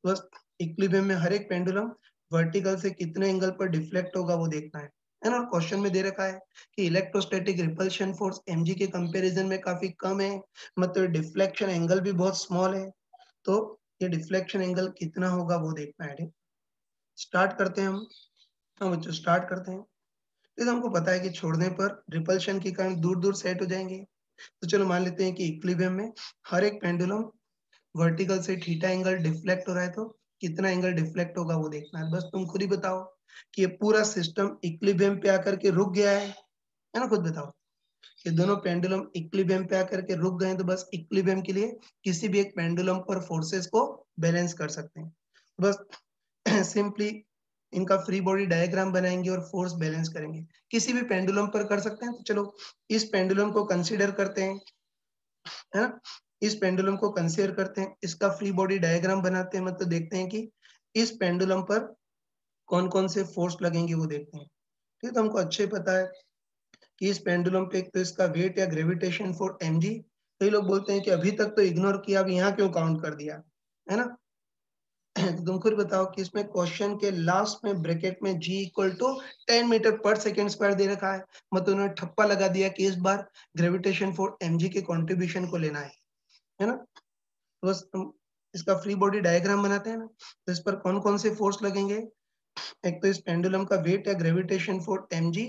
बस इक्विलिब्रियम में हर एक पेंडुलम वर्टिकल से कितने एंगल पर डिफ्लेक्ट होगा वो देखना है ना। और क्वेश्चन में दे रखा है कि इलेक्ट्रोस्टैटिक रिपल्शन फोर्स mg के कंपैरिजन में काफी कम है, मतलब डिफ्लेक्शन एंगल भी बहुत स्मॉल है, तो ये डिफ्लेक्शन एंगल कितना होगा वो देखना है। स्टार्ट करते हैं हम। हाँ बच्चों स्टार्ट करते हैं। जैसे हमको पता है कि छोड़ने पर रिपल्शन के कारण दूर दूर सेट हो जाएंगे, तो चलो मान लेते हैं कि इक्विलिब्रियम में हर एक पेंडुलम वर्टिकल से थीटा एंगल डिफ्लेक्ट हो रहा है, तो कितना एंगल डिफ्लेक्ट होगा वो देखना है। बस तुम खुद ही बताओ कि ये पूरा सिस्टम इक्विलिब्रियम पे आकर के रुक गया है ना, खुद बताओ कि दोनों पेंडुलम इक्विलिब्रियम पे आकर के रुक गए हैं, तो बस इक्विलिब्रियम के लिए किसी भी एक पेंडुलम पर फोर्सेस को बैलेंस कर सकते हैं। बस सिंपली इनका फ्री बॉडी डायग्राम बनाएंगे और फोर्स बैलेंस करेंगे, किसी भी पेंडुलम पर कर सकते हैं। तो चलो इस पेंडुलम को कंसीडर करते हैं, है ना, इस पेंडुलम को कंसीडर करते हैं, इसका फ्री बॉडी डायग्राम बनाते हैं, मतलब देखते हैं कि इस पेंडुलम पर कौन कौन से फोर्स लगेंगे वो देखते हैं। ठीक है, तो हमको अच्छे पता है कि इस पेंडुलम पे एक तो इसका वेट या ग्रेविटेशन फोर्स mg, कई लोग बोलते हैं कि अभी तक तो इग्नोर किया, अब यहाँ क्यों काउंट कर दिया, है ना। तो तुम खुद बताओ कि इसमें क्वेश्चन के लास्ट में ब्रैकेट में g इक्वल टू 10 मीटर पर सेकेंड स्क्वायर दे रखा है, मतलब उन्होंने ठप्पा लगा दिया कि इस बार ग्रेविटेशन फोर्स mg के कंट्रीब्यूशन को लेना है ना। तो बस हम इसका फ्री बॉडी डायग्राम बनाते हैं ना, तो इस पर कौन कौन से फोर्स लगेंगे, एक तो इस पेंडुलम का वेट या ग्रेविटेशन फोर्स mg,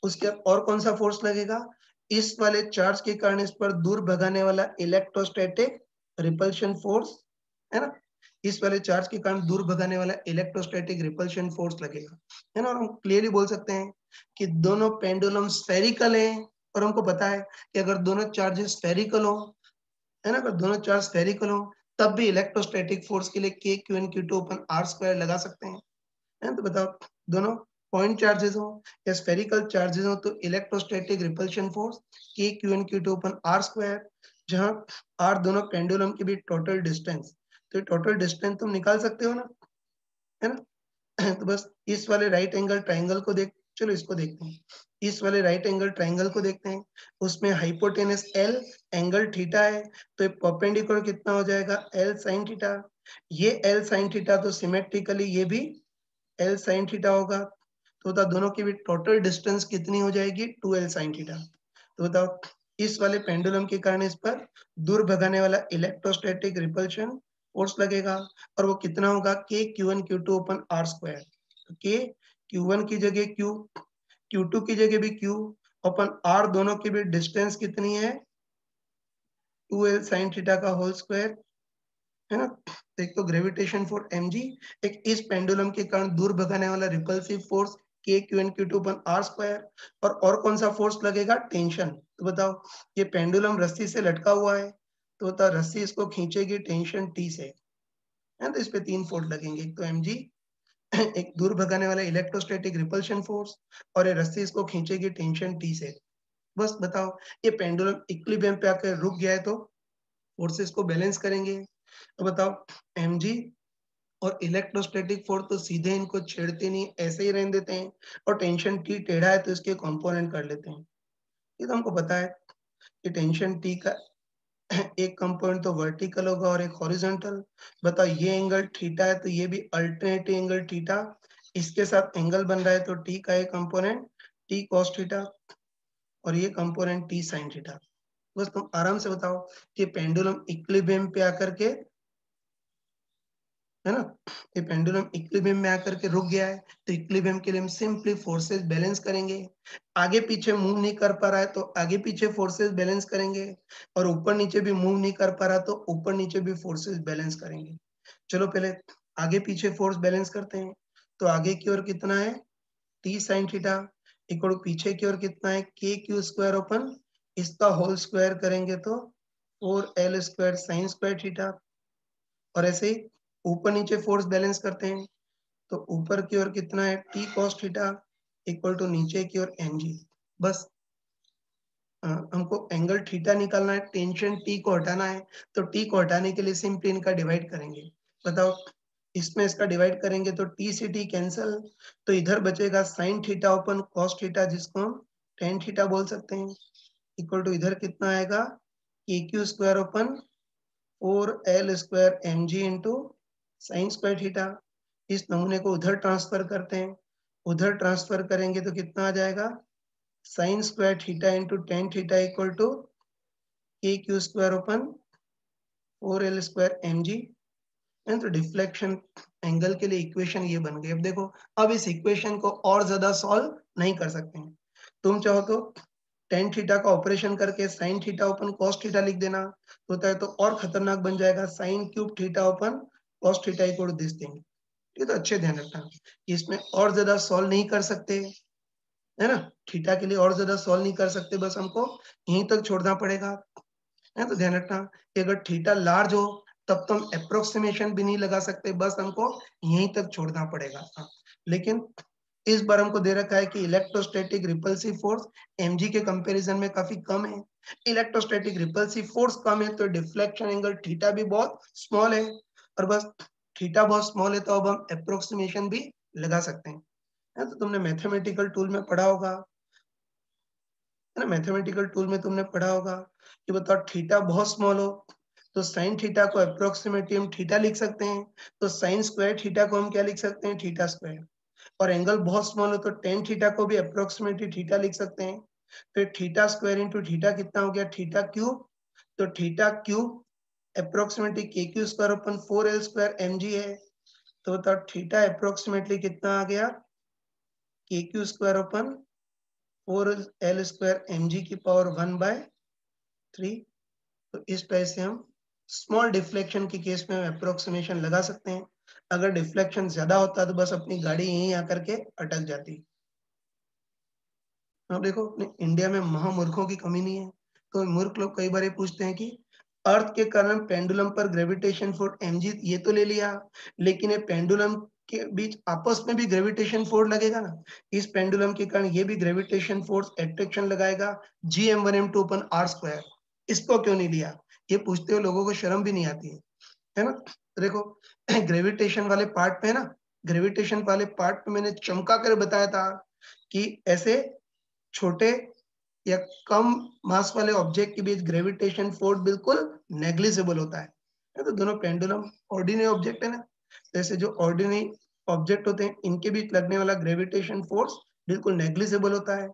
उसके बाद और कौन सा फोर्स लगेगा, इस वाले चार्ज के कारण इस पर दूर भगाने वाला इलेक्ट्रोस्टैटिक रिपल्शन फोर्स, है ना। इस वाले चार्ज के कारण दूर भगाने वाला इलेक्ट्रोस्टैटिक रिपल्शन फोर्स लगेगा, है ना? और हम क्लियरली बोल सकते हैं कि दोनों पेंडुलम स्फेरिकल हैं और हमको पता है कि अगर दोनों चार्जेस स्फेरिकल हो, है ना? अगर दोनों चार्ज स्फेरिकल हो, तब भी इलेक्ट्रोस्टैटिक फोर्स के लिए K Q N Q2 अपन R स्क्वायर लगा सकते हैं। है ना? तो बताओ, दोनों पॉइंट चार्जेस हो या स्फेरिकल चार्जेस हो तो electrostatic repulsion force K Q N Q2 अपन R स्क्वायर, जहाँ R दोनों पेंडुलम के बीच टोटल डिस्टेंस, तो ये टोटल डिस्टेंस तुम निकाल सकते हो ना, है ना? तो बस इस वाले राइट एंगल ट्रायंगल को चलो इसको देखते हैं। इस वाले राइट एंगल ट्रायंगल को देखते हैं। उसमें हाइपोटेनस L, एंगल थीटा है, तो ये परपेंडिकुलर कितना हो जाएगा? L sin theta. ये L sin थीटा तो सिमेट्रिकली ये भी L sin थीटा होगा। तो बताओ दोनों के बीच टोटल डिस्टेंस कितनी हो जाएगी? 2L sin theta. तो बताओ इस वाले पेंडुलम के कारण इस पर दूर भगाने वाला इलेक्ट्रोस्टैटिक रिपल्शन फोर्स लगेगा और वो कितना होगा? K Q1 Q2 अपन R स्क्वायर। K Q1 की जगह Q, Q2 की जगह भी Q, अपन R दोनों के बीच डिस्टेंस कितनी है? 2L sin थीटा का होल स्क्वायर, है ना? एक तो ग्रेविटेशन फोर्स mg, एक इस पेंडुलम के कारण दूर भगाने वाला repulsive force K Q1 Q2 अपन R स्क्वायर और कौन सा फोर्स लगेगा? टेंशन। तो बताओ, ये पेंडुलम रस्सी से लटका हुआ है, तो बताओ रस्सी इसको खींचेगी टेंशन T से, है? तो इस पे 3 फोर्स लगेंगे, एक तो mg, एक दूर भगाने वाला इलेक्ट्रोस्टैटिक रिपल्शन फोर्स और ये रस्सी इसको खींचेगी टेंशन T से। बस बताओ, ये पेंडुलम इक्विलिब्रियम पे आकर रुक गया है तो फोर्सेस को बैलेंस करेंगे। तो बताओ mg और इलेक्ट्रोस्टैटिक फोर्स तो सीधे इनको छेड़ते नहीं, ऐसे ही रहने देते हैं, और टेंशन T टेढ़ा है तो इसके कंपोनेंट कर लेते हैं। ये तो हमको पता है कि टेंशन T का एक कंपोनेंट तो वर्टिकल होगा और एक हॉरिजॉन्टल। बताओ ये एंगल थीटा है तो ये भी अल्टरनेटिव एंगल थीटा, इसके साथ एंगल बन रहा है तो T का एक कंपोनेंट T cos थीटा और ये कंपोनेंट T sin थीटा। बस तुम आराम से बताओ कि पेंडुलम इक्विलिब्रियम पे आकर के, है ना, ये पेंडुलम इक्विलिब्रियम में आकर के रुक गया है, तो इक्विलिब्रियम के लिए हम सिंपली फोर्सेस बैलेंस करेंगे। आगे पीछे मूव नहीं कर पा रहा है तो आगे पीछे फोर्सेस बैलेंस करेंगे, और ऊपर नीचे भी मूव नहीं कर पा रहा तो ऊपर नीचे भी फोर्सेस बैलेंस करेंगे। चलो पहले आगे पीछे फोर्स बैलेंस करते हैं। तो आगे की ओर कितना है? T sin थीटा इक्वल पीछे की ओर कितना है? K Q स्क्वायर ओपन, इसका होल स्क्वायर करेंगे तो 4L square sine square theta. और ऐसे ही ऊपर नीचे फोर्स बैलेंस करते हैं, तो ऊपर की ओर कितना है? T cos theta equal to नीचे की ओर mg। बस हमको एंगल थीटा निकालना है, टेंशन T को हटाना है, तो T को हटाने के लिए सिंपली इनका डिवाइड करेंगे। बताओ, इसमें इसका डिवाइड करेंगे तो T से T कैंसल, तो इधर बचेगा sine theta open cos theta, जिसको हम टेन थीटा बोल सकते हैं, इक्वल टू इधर कितना आएगा? के Q square upon 4L square mg into sine square theta. इस नमूने को उधर ट्रांसफर करते हैं, उधर ट्रांसफर करेंगे तो कितना आ जाएगा? Sine square theta into tan theta equal to K Q square upon 4L square mg। तो डिफ्लेक्शन एंगल के लिए इक्वेशन ये बन गई। अब देखो, अब इस इक्वेशन को और ज्यादा सॉल्व नहीं कर सकते हैं। तुम चाहो तो टेन थीटा का ऑपरेशन करके sine theta open cos theta लिख देना, होता है तो और खतरनाक बन जाएगा, sine cube theta open cos theta equal this thing. ये तो अच्छे ध्यान रखना कि इसमें और ज्यादा सॉल्व नहीं कर सकते, है ना? थीटा के लिए और ज्यादा सॉल्व नहीं कर सकते, बस हमको यहीं तक छोड़ना पड़ेगा, है। तो ध्यान रखना कि अगर थीटा लार्ज हो तब तो हम अप्रोक्सीमेशन भी नहीं लगा सकते, बस हमको यहीं तक छोड़ना पड़ेगा। लेकिन इस बार हमको दे रखा है कि इलेक्ट्रोस्टैटिक रिपल्सिव फोर्स mg के कंपैरिजन में काफी कम है। इलेक्ट्रोस्टैटिक रिपल्सिव फोर्स कम है तो डिफ्लेक्शन एंगल थीटा भी बहुत स्मॉल है, और बस थीटा बहुत स्मॉल है तो अब हम अप्रोक्सीमेशन भी लगा सकते हैं। तो तुमने मैथमेटिकल टूल में पढ़ा होगा, है ना, मैथमेटिकल टूल में तुमने पढ़ा होगा कि बताओ थीटा बहुत स्मॉल हो तो साइन थीटा को अप्रोक्सीमेटली हम थीटा लिख सकते हैं, तो साइन स्क्वायर थीटा को हम क्या लिख सकते हैं? Theta square. और एंगल बहुत स्मॉल हो तो टेन थीटा को भी अप्रोक्सीमेटली थीटा लिख सकते हैं। फिर थीटा स्क्वायर इंटू थीटा कितना हो गया? Theta cube. तो थीटा क्यूब अप्रोक्सीमेटली के Q square upon 4L square mg है, तो बताओ थीटा अप्रोक्सीमेटली कितना आ गया? के Q square upon 4L square mg की पावर 1/3। तो इस तरह से हम स्मॉल डिफ्लेक्शन के केस में हम अप्रोक्सीमेशन लगा सकते हैं। अगर डिफ्लेक्शन ज्यादा होता तो बस अपनी गाड़ी यहीं आकर के अटक जाती। अब देखो अपने इंडिया में महामूर्खों की कमी नहीं है। तो मूर्ख लोग कई बार ये पूछते हैं कि अर्थ के कारण पेंडुलम पर ग्रेविटेशन फोर्स mg ये तो ले लिया, लेकिन ये पेंडुलम के बीच आपस में भी ग्रेविटेशन फोर्स लगेगा ना। इस पेंडुलम के कारण ये भी ग्रेविटेशन फोर्स एट्रैक्शन लगाएगा Gm1m2 अपन r स्क्वायर, इसको क्यों नहीं लिया? ये पूछते हुए लोगों को शर्म भी नहीं आती है ना? तो देखो ग्रेविटेशन वाले पार्ट पे है ना, ग्रेविटेशन वाले पार्ट पे मैंने चमका कर बताया था कि ऐसे छोटे या कम मास वाले ऑब्जेक्ट के बीच ग्रेविटेशन फोर्स बिल्कुल नेग्लिजिबल होता है तो दोनों पेंडुलम ऑर्डिनरी ऑब्जेक्ट है ना, जैसे जो ऑर्डिनरी ऑब्जेक्ट होते हैं इनके बीच लगने वाला ग्रेविटेशन फोर्स बिल्कुल नेग्लिजिबल होता है।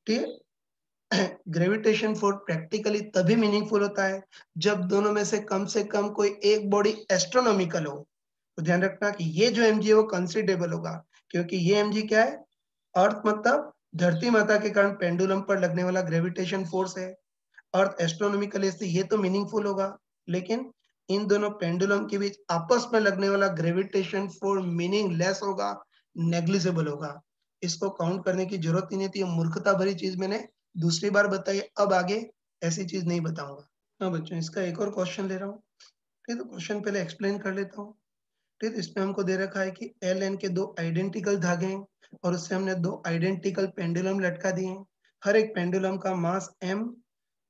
ठीक है। ग्रेविटेशन फोर्स प्रैक्टिकली तभी मीनिंगफुल होता है जब दोनों में से कम कोई एक बॉडी एस्ट्रोनॉमिकल हो। तो ध्यान रखना कि ये जो mg है वो कंसिडरेबल होगा, क्योंकि ये mg क्या है, अर्थ मतलब धरती माता के कारण पेंडुलम पर लगने वाला ग्रेविटेशन फोर्स है। अर्थ एस्ट्रोनॉमिकल से ये तो मीनिंगफुल होगा, लेकिन इन दोनों पेंडुलम के बीच आपस में लगने वाला ग्रेविटेशन फोर्स मीनिंगलेस होगा, नेग्लिजिबल होगा। इसको काउंट करने की जरूरत ही नहीं थी, मूर्खता भरी चीज मैंने दूसरी बार बताई, अब आगे ऐसी चीज नहीं बताऊंगा। हाँ बच्चों, इसका एक और क्वेश्चन ले रहा हूँ। ठीक है, तो क्वेश्चन पहले एक्सप्लेन कर लेता हूँ। ठीक है, इसमें हमको दे रखा है कि एल एन के दो आइडेंटिकल धागे हैं और उससे हमने दो आइडेंटिकल पेंडुलम लटका दिए हैं। हर एक पेंडुलम का मास m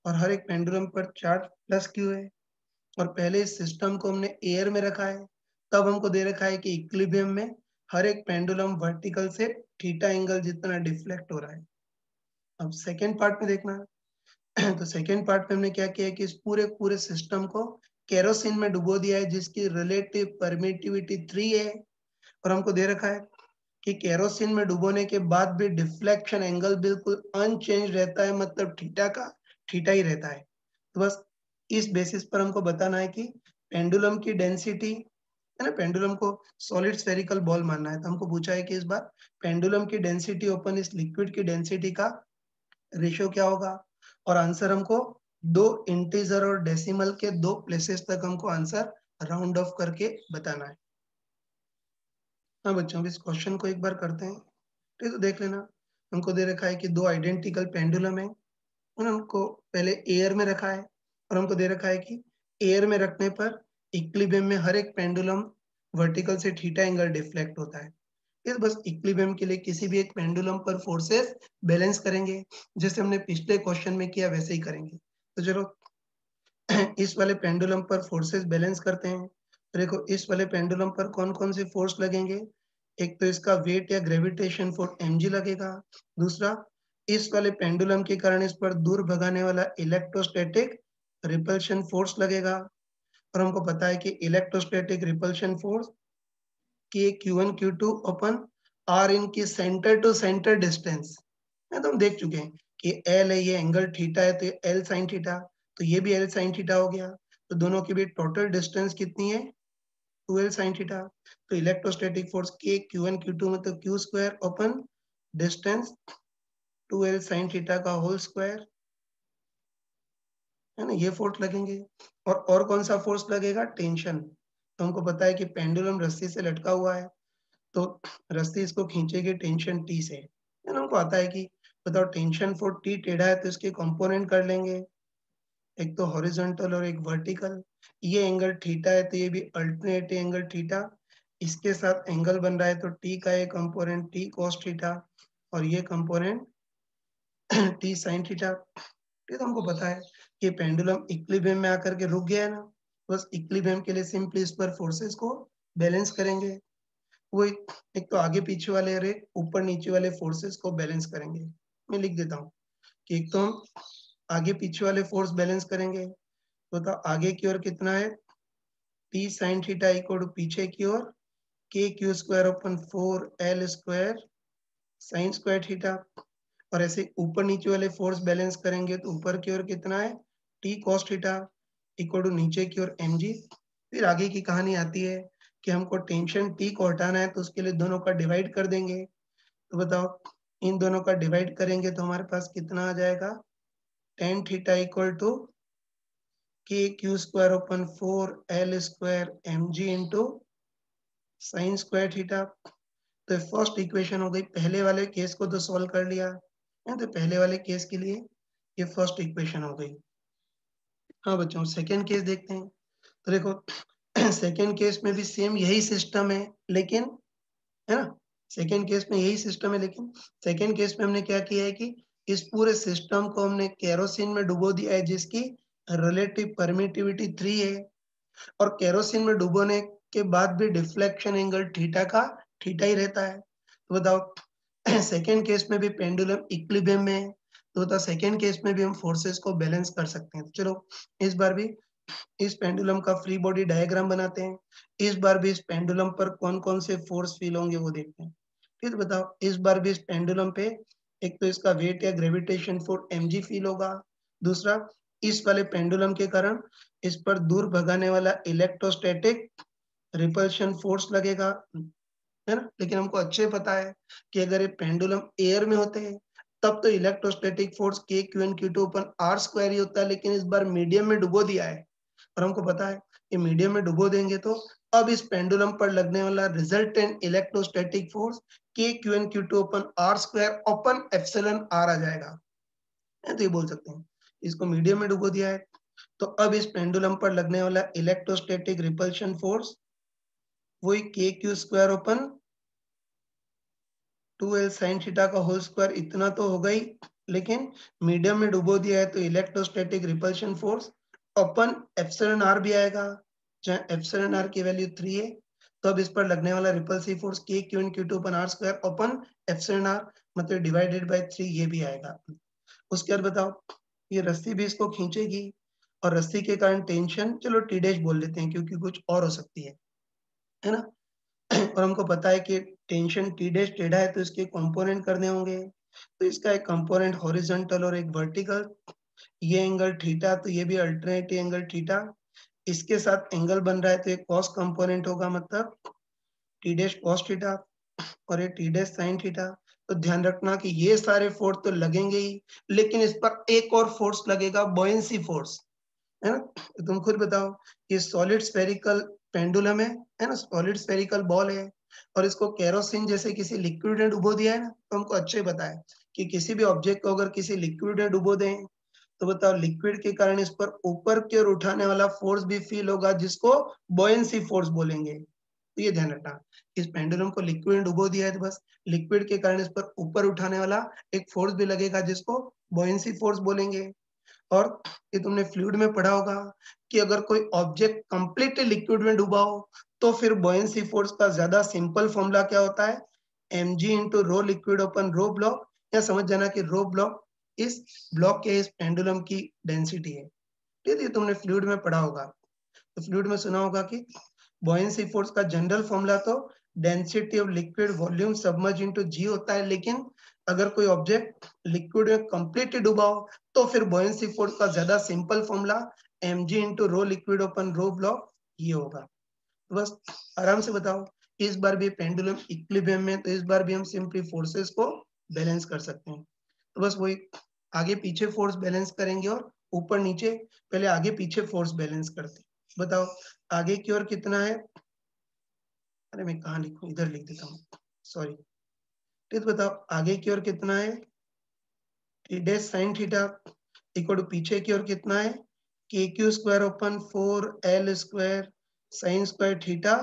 और हर एक पेंडुलम पर चार्ज प्लस q है। और पहले इस सिस्टम को हमने एयर में रखा है, तब हमको दे रखा है कि इक्विलिब्रियम में हर एक पेंडुलम वर्टिकल से थीटा एंगल जितना डिफ्लेक्ट हो रहा है। अब सेकेंड पार्ट में देखना है। तो सेकेंड पार्ट में हमने क्या किया है कि इस पूरे पूरे सिस्टम को केरोसिन में डुबो दिया है जिसकी रिलेटिव परमिटिविटी 3 है। और हमको दे रखा है कि केरोसिन में डुबोने के बाद भी डिफ्लेक्शन एंगल बिल्कुल अनचेंज रहता है, मतलब थीटा का थीटा ही रहता है। तो बस इस बेसिस पर हमको बताना है कि पेंडुलम की डेंसिटी है ना, पेंडुलम को सॉलिड स्फेरिकल बॉल मानना है, तो हमको पूछा है कि इस बार पेंडुलम की डेंसिटी ओपन इस लिक्विड की डेंसिटी का रेशियो क्या होगा। और आंसर हमको दो इंटीजर और डेसिमल के दो प्लेसेस तक हमको आंसर राउंड ऑफ करके बताना है। हाँ बच्चों, इस क्वेश्चन को एक बार करते हैं। ठीक है, तो देख लेना, हमको दे रखा है कि दो आइडेंटिकल पेंडुलम है, उनको पहले एयर में रखा है और हमको दे रखा है कि एयर में रखने पर इक्विलिब्रियम में हर एक पेंडुलम वर्टिकल से थीटा एंगल डिफ्लेक्ट होता है। इस बस इक्विलिब्रियम के लिए किसी भी एक पेंडुलम पर फोर्सेस बैलेंस करेंगे, जैसे हमने पिछले क्वेश्चन में किया वैसे ही करेंगे। तो चलो इस वाले पेंडुलम पर फोर्सेस बैलेंस करते हैं। तो देखो इस वाले पेंडुलम पर कौन कौन से फोर्स लगेंगे। एक तो इसका वेट या ग्रेविटेशन फोर्स mg लगेगा। दूसरा, इस वाले पेंडुलम के कारण इस पर दूर भगाने वाला इलेक्ट्रोस्टैटिक रिपल्शन फोर्स लगेगा। और हमको पता है कि इलेक्ट्रोस्टैटिक रिपल्शन फोर्स कि Q1 Q2 अपन R इनकी सेंटर टू सेंटर डिस्टेंस है, तो हम देख चुके हैं कि L है, ये एंगल थीटा है, तो ये L sin थीटा, तो ये भी L sin थीटा हो गया। तो दोनों के बीच टोटल डिस्टेंस कितनी है, 2L sin थीटा। तो electrostatic force K Q1 Q2 में तो Q square open distance 2L sin theta का होल स्क्वायर है ना, ये फोर्स लगेंगे। और कौन सा फोर्स लगेगा, टेंशन। तो हमको पता है कि पेंडुलम रस्सी से लटका हुआ है, तो रस्सी इसको खींचेगी टेंशन टी से, है ना। हमको आता है कि बताओ टेंशन फोर्स टी टेढ़ा है तो इसके कंपोनेंट कर लेंगे, एक तो हॉरिजॉन्टल और एक वर्टिकल। ये एंगल थीटा है तो ये भी अल्टरनेट एंगल थीटा, इसके साथ एंगल बन रहा है तो टी का ये कंपोनेंट टी कॉस थीटा और ये कंपोनेंट टी साइन थीटा। ये तो हमको पता है कि पेंडुलम इक्विलिब्रियम में आकर के रुक गया है ना, बस इक्विलिब्रियम के लिए सिंपली इस पर फोर्सेस को बैलेंस करेंगे। वो एक तो आगे पीछे वाले और एक ऊपर नीचे वाले फोर्सेस को बैलेंस करेंगे। मैं लिख देता हूँ कि एक तो हम आगे पीछे वाले फोर्स बैलेंस करेंगे, तो बताओ आगे की ओर कितना है, T sine theta equal to पीछे की ओर K Q square upon 4L square sine square theta. और ऐसे ऊपर नीचे वाले फोर्स बैलेंस करेंगे तो ऊपर की ओर कितना है, T cos theta equal to नीचे की ओर mg। फिर आगे की कहानी आती है कि हमको टेंशन टी को हटाना है, तो उसके लिए दोनों का डिवाइड कर देंगे। तो बताओ इन दोनों का डिवाइड करेंगे तो हमारे पास कितना आ जाएगा, ten theta equal to K Q square upon 4 L square mg into sine square theta. तो फर्स्ट इक्वेशन हो गई, पहले वाले केस को तो सॉल्व कर लिया है, तो पहले वाले केस के लिए ये फर्स्ट इक्वेशन हो गई। हाँ बच्चों, सेकेंड केस देखते हैं। तो देखो सेकेंड केस में भी सेम यही सिस्टम है, लेकिन है ना, सेकेंड केस में यही सिस्टम है, लेकिन सेकेंड केस में हमने क्या किया है कि इस पूरे सिस्टम को हमने केरोसिन में डुबो दिया है, जिसकी रिलेटिव परमिटिविटी 3 है, और केरोसिन में डुबोने के बाद भी डिफ्लेक्शन एंगल थीटा का थीटा ही रहता है। तो बताओ सेकेंड केस में भी पेंडुलम इक्विलिब्रियम में है, तो बताओ सेकेंड केस में भी हम फोर्सेस को बैलेंस कर सकते हैं। तो चलो इस बार भी इस पेंडुलम का फ्री बॉडी डायग्राम बनाते हैं। इस बार भी इस पेंडुलम पर कौन-कौन से फोर्स फील होंगे वो देखते हैं। फिर बताओ इस बार भी इस पेंडुलम पे एक तो इसका वेट या ग्रेविटेशन फोर्स mg फील होगा, दूसरा इस वाले पेंडुलम के कारण इस पर दूर भगाने वाला इलेक्ट्रोस्टैटिक रिपल्शन फोर्स लगेगा, है ना। लेकिन हमको अच्छे पता है कि अगर ये पेंडुलम एयर में होते हैं तब तो electrostatic force k q n q2 अपन r स्क्वायर ही होता है, लेकिन इस बार मीडियम में डुबो दिया है और हमको पता है कि मीडियम में डुबो देंगे तो अब इस पेंडुलम पर लगने वाला resultant electrostatic force k q n q2 अपन r square upon epsilon r आ जाएगा, है तो ये बोल सकते हैं। इसको मीडियम में डुबो दिया है, तो अब इस पेंडुलम पर लगने वाला इलेक्ट्रोस्टैटिक रिपल्शन फोर्स वही k q square upon 2L sin theta का होल स्क्वायर इतना तो हो गई, लेकिन मीडियम में डुबो दिया है तो इलेक्ट्रोस्टैटिक रिपल्शन फोर्स अपन एप्सिलॉन r भी आएगा, जहाँ एप्सिलॉन r की वैल्यू 3 है। तो अब इस पर लगने वाला repulsive force k q n q2 अपन r square upon epsilon r मतलब डिवाइडेड बाय 3 ये भी आएगा। उसके बाद बताओ ये रस्सी भी इसको खींचेगी और रस्सी के कारण टेंशन चलो टी डैश बोल लेते हैं क्योंकि कुछ और हो सकती है ना। और हमको पता है कि टेंशन टी डैश टेढ़ा है तो इसके कंपोनेंट करने होंगे, तो इसका एक कंपोनेंट हॉरिजॉन्टल और एक वर्टिकल, ये एंगल थीटा तो ये भी अल्टरनेटिव एंगल थीटा, इसके साथ एंगल बन रहा है तो ये कॉस कंपोनेंट होगा, मतलब टी डैश कॉस थीटा और ये टी डैश साइन थीटा। तो ध्यान रखना कि ये सारे फोर्स तो लगेंगे ही, लेकिन इस पर एक और फोर्स लगेगा, बॉयंसी फोर्स, है ना। तुम खुद बताओ, ये सॉलिड स्फेरिकल पेंडुलम है ना, सॉलिड स्फेरिकल बॉल है और इसको केरोसिन जैसे किसी लिक्विड में डुबो दिया है ना, तो हमको अच्छे पता है कि किसी भी ऑब्जेक्ट को अगर किसी लिक्विड में डुबो दें तो बताओ लिक्विड के कारण इस पर ऊपर की ओर उठाने वाला फोर्स भी फील होगा, जिसको बॉयंसी फोर्स बोलेंगे। तो ये ध्यान रखना, इस पेंडुलम को लिक्विड में डुबो दिया है तो बस लिक्विड के कारण इस पर ऊपर उठाने वाला एक फोर्स भी लगेगा, जिसको बॉयंसी फोर्स बोलेंगे। और ये तुमने फ्लूइड में पढ़ा होगा कि अगर कोई ऑब्जेक्ट कंप्लीटली लिक्विड में डूबा हो तो फिर बॉयंसी फोर्स का ज्यादा सिंपल फॉर्मूला क्या होता है, mg into rho liquid upon rho block, या समझ जाना कि रो ब्लॉक इस ब्लॉक के इस पेंडुलम की डेंसिटी है। ठीक है, ये तुमने फ्लूइड में पढ़ा होगा, तो फ्लूइड में सुना होगा कि बॉयंसी फोर्स का जनरल फॉर्मूला तो density of liquid volume submerge into G होता है, लेकिन अगर कोई ऑब्जेक्ट लिक्विड में कंप्लीटली डूबा हो तो फिर बॉयंसी फोर्स का ज्यादा simple formula mg into rho liquid upon rho block ये होगा। तो बस आराम से बताओ, इस बार भी पेंडुलम इक्विलिब्रियम में, तो इस बार भी हम सिंपली फोर्सेस को बैलेंस कर सकते हैं। तो बस वही आगे पीछे फोर्स बैलेंस करेंगे और ऊपर नीचे, पहले आगे पीछे फोर्स बैलेंस करते हैं। बताओ आगे की ओर कितना है, अरे मैं कहाँ लिखूं, इधर लिख देता हूँ, सॉरी। ठीक, बताओ आगे की ओर कितना है, T dash sine theta equal to पीछे की ओर कितना है, K Q square upon 4L square sine square theta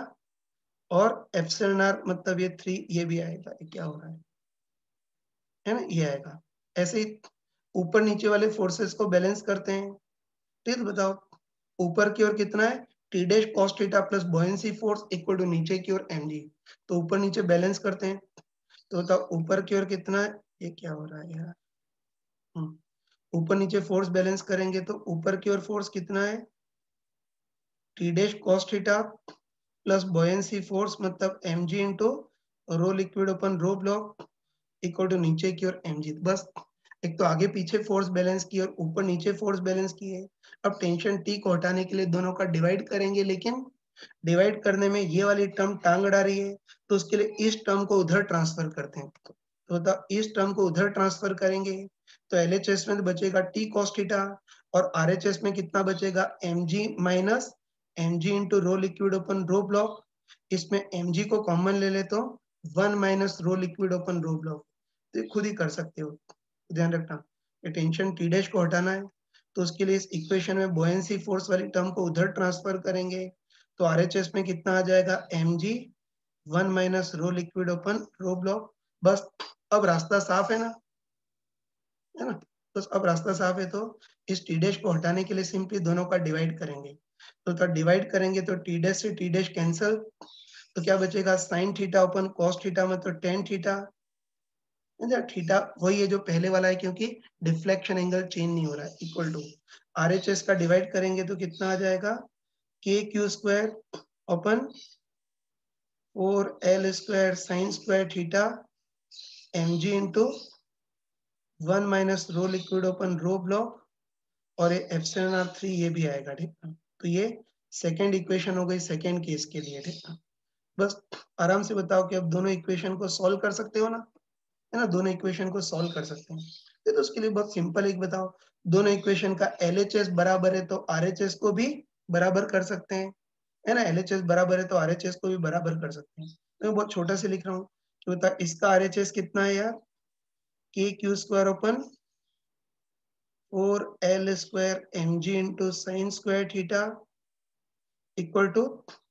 और एप्सिलॉन आर मतलब ये 3 ये भी आएगा, ये क्या हो रहा है ना, ये आएगा। ऐसे ही ऊपर नीचे वाले फोर्सेस को बैलेंस करते हैं। ठीक है, बताओ ऊपर की ओर कितना है, T dash cos theta plus buoyancy force equal to नीचे की ओर mg, तो ऊपर नीचे बैलेंस करते हैं। तो बताओ ऊपर की ओर कितना है, ये क्या हो रहा है यार, ऊपर नीचे फोर्स बैलेंस करेंगे तो ऊपर की ओर फोर्स कितना है, T dash cos theta plus buoyancy force मतलब mg into rho liquid upon rho block equal to नीचे की ओर mg। बस एक तो आगे पीछे फोर्स बैलेंस की और ऊपर नीचे फोर्स बैलेंस की है। अब टेंशन टी को हटाने के लिए दोनों का डिवाइड करेंगे, लेकिन डिवाइड करने में ये वाली टर्म टांग अड़ा रही है, तो उसके लिए इस टर्म को उधर ट्रांसफर करते हैं। तो बताओ इस टर्म को उधर ट्रांसफर करेंगे तो LHS में तो बचेगा T cos थीटा और RHS में कितना बचेगा mg minus mg into rho liquid upon rho block. इसमें mg को कॉमन ले ले तो 1 minus rho liquid upon rho block. तो ये खुद ही कर सकते हो, ध्यान रखना। ये टेंशन T डैश को हटाना है तो उसके लिए इस इक्वेशन में बुओयेंसी फोर्स वाली टर्म को उधर ट्रांसफर करेंगे तो RHS में कितना आ जाएगा mg 1 minus rho liquid upon rho block. बस अब रास्ता साफ है ना, है ना। तो अब रास्ता साफ है तो इस टी डैश को हटाने के लिए सिंपली दोनों का डिवाइड करेंगे। तो डिवाइड करेंगे तो टी डैश से टी डैश कैंसल, तो क्या बचेगा साइन थीटा अपन कॉस थीटा मतलब टेन थीटा। थीटा वही है जो पहले वाला है क्योंकि डिफ्लेक्शन एंगल चेंज नहीं हो रहा है। इक्वल टू RHS का डिवाइड करेंगे तो कितना आ जाएगा K Q square upon 4L square sine square theta mg into 1 minus rho liquid upon rho block और ये एप्सिलॉन आर 3 ये भी आएगा, ठीक है। तो ये सेकेंड इक्वेशन हो गई सेकेंड केस के लिए, ठीक है। बस आराम से बताओ कि अब दोनों इक्वेशन को सॉल्व कर सकते हो ना, है ना। दोनों इक्वेशन को सॉल्व कर सकते हैं तो उसके लिए बहुत सिंपल एक बताओ, दोनों इक्वेशन का LHS बराबर है तो RHS को भी बराबर कर सकते हैं, है ना। LHS बराबर है तो RHS को भी बराबर कर सकते हैं। तो मैं बहुत छोटा से लिख रहा हूँ कि बता इसका RHS कितना है यार, K Q square upon 4L square mg into sine square theta equal to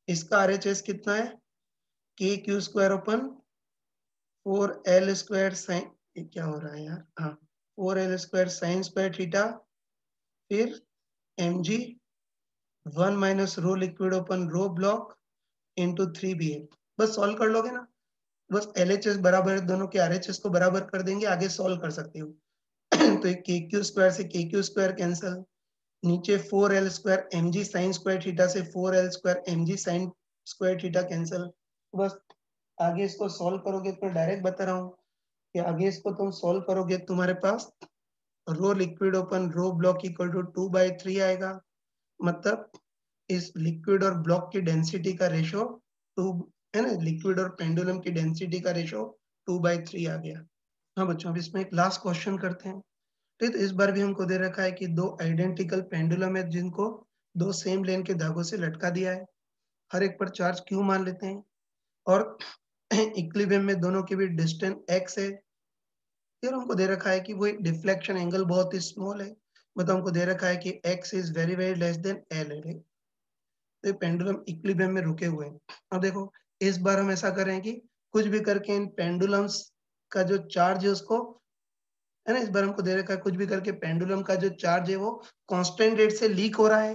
इसका RHS कितना है K Q square upon 4L square sine, ये क्या हो रहा है यार, हाँ 4L square sine square theta फिर mg 1 minus rho liquid upon rho block into 3BA। बस सॉल्व कर लोगे ना, बस LHS बराबर है दोनों के RHS को बराबर कर देंगे, आगे सॉल्व कर सकते हो। तो एक के क्यू स्क्वायर से के क्यू स्क्वायर कैंसल, नीचे 4L square mg sign square theta से 4L square mg sign square theta cancel. बस आगे इसको सॉल्व करोगे तो डायरेक्ट बता रहा हूँ कि आगे इसको तुम सॉल्व करोगे तुम्हारे पास rho liquid upon rho block equal to 2/3 आएगा। मतलब इस लिक्विड और ब्लॉक की डेंसिटी का रेशो 2 है ना, लिक्विड और पेंडुलम की डेंसिटी का रेशो 2/3 आ गया। हाँ बच्चों, अब इसमें एक लास्ट क्वेश्चन करते हैं। ठीक है, इस बार भी हमको दे रखा है कि दो आइडेंटिकल पेंडुलम है जिनको दो सेम लेन के धागों से लटका दिया है, हर एक पर चार्ज Q मान लेते हैं और इक्विलिब्रियम में दोनों के बीच डिस्टेंस x है। फिर हमको दे रखा है कि वो डिफ्लेक्शन एंगल बहुत ही स्मॉल है, मतलब हमको दे रखा है कि x is very very less then L है। तो पेंडुलम इक्विलिब्रियम में रुके हुए हैं। अब देखो इस बार हम ऐसा करें कि कुछ भी करके इन पेंडुलम्स का जो चार्ज है उसको, है ना, इस बार हमको दे रखा है कुछ भी करके पेंडुलम का जो चार्ज है वो कांस्टेंट रेट से लीक हो रहा है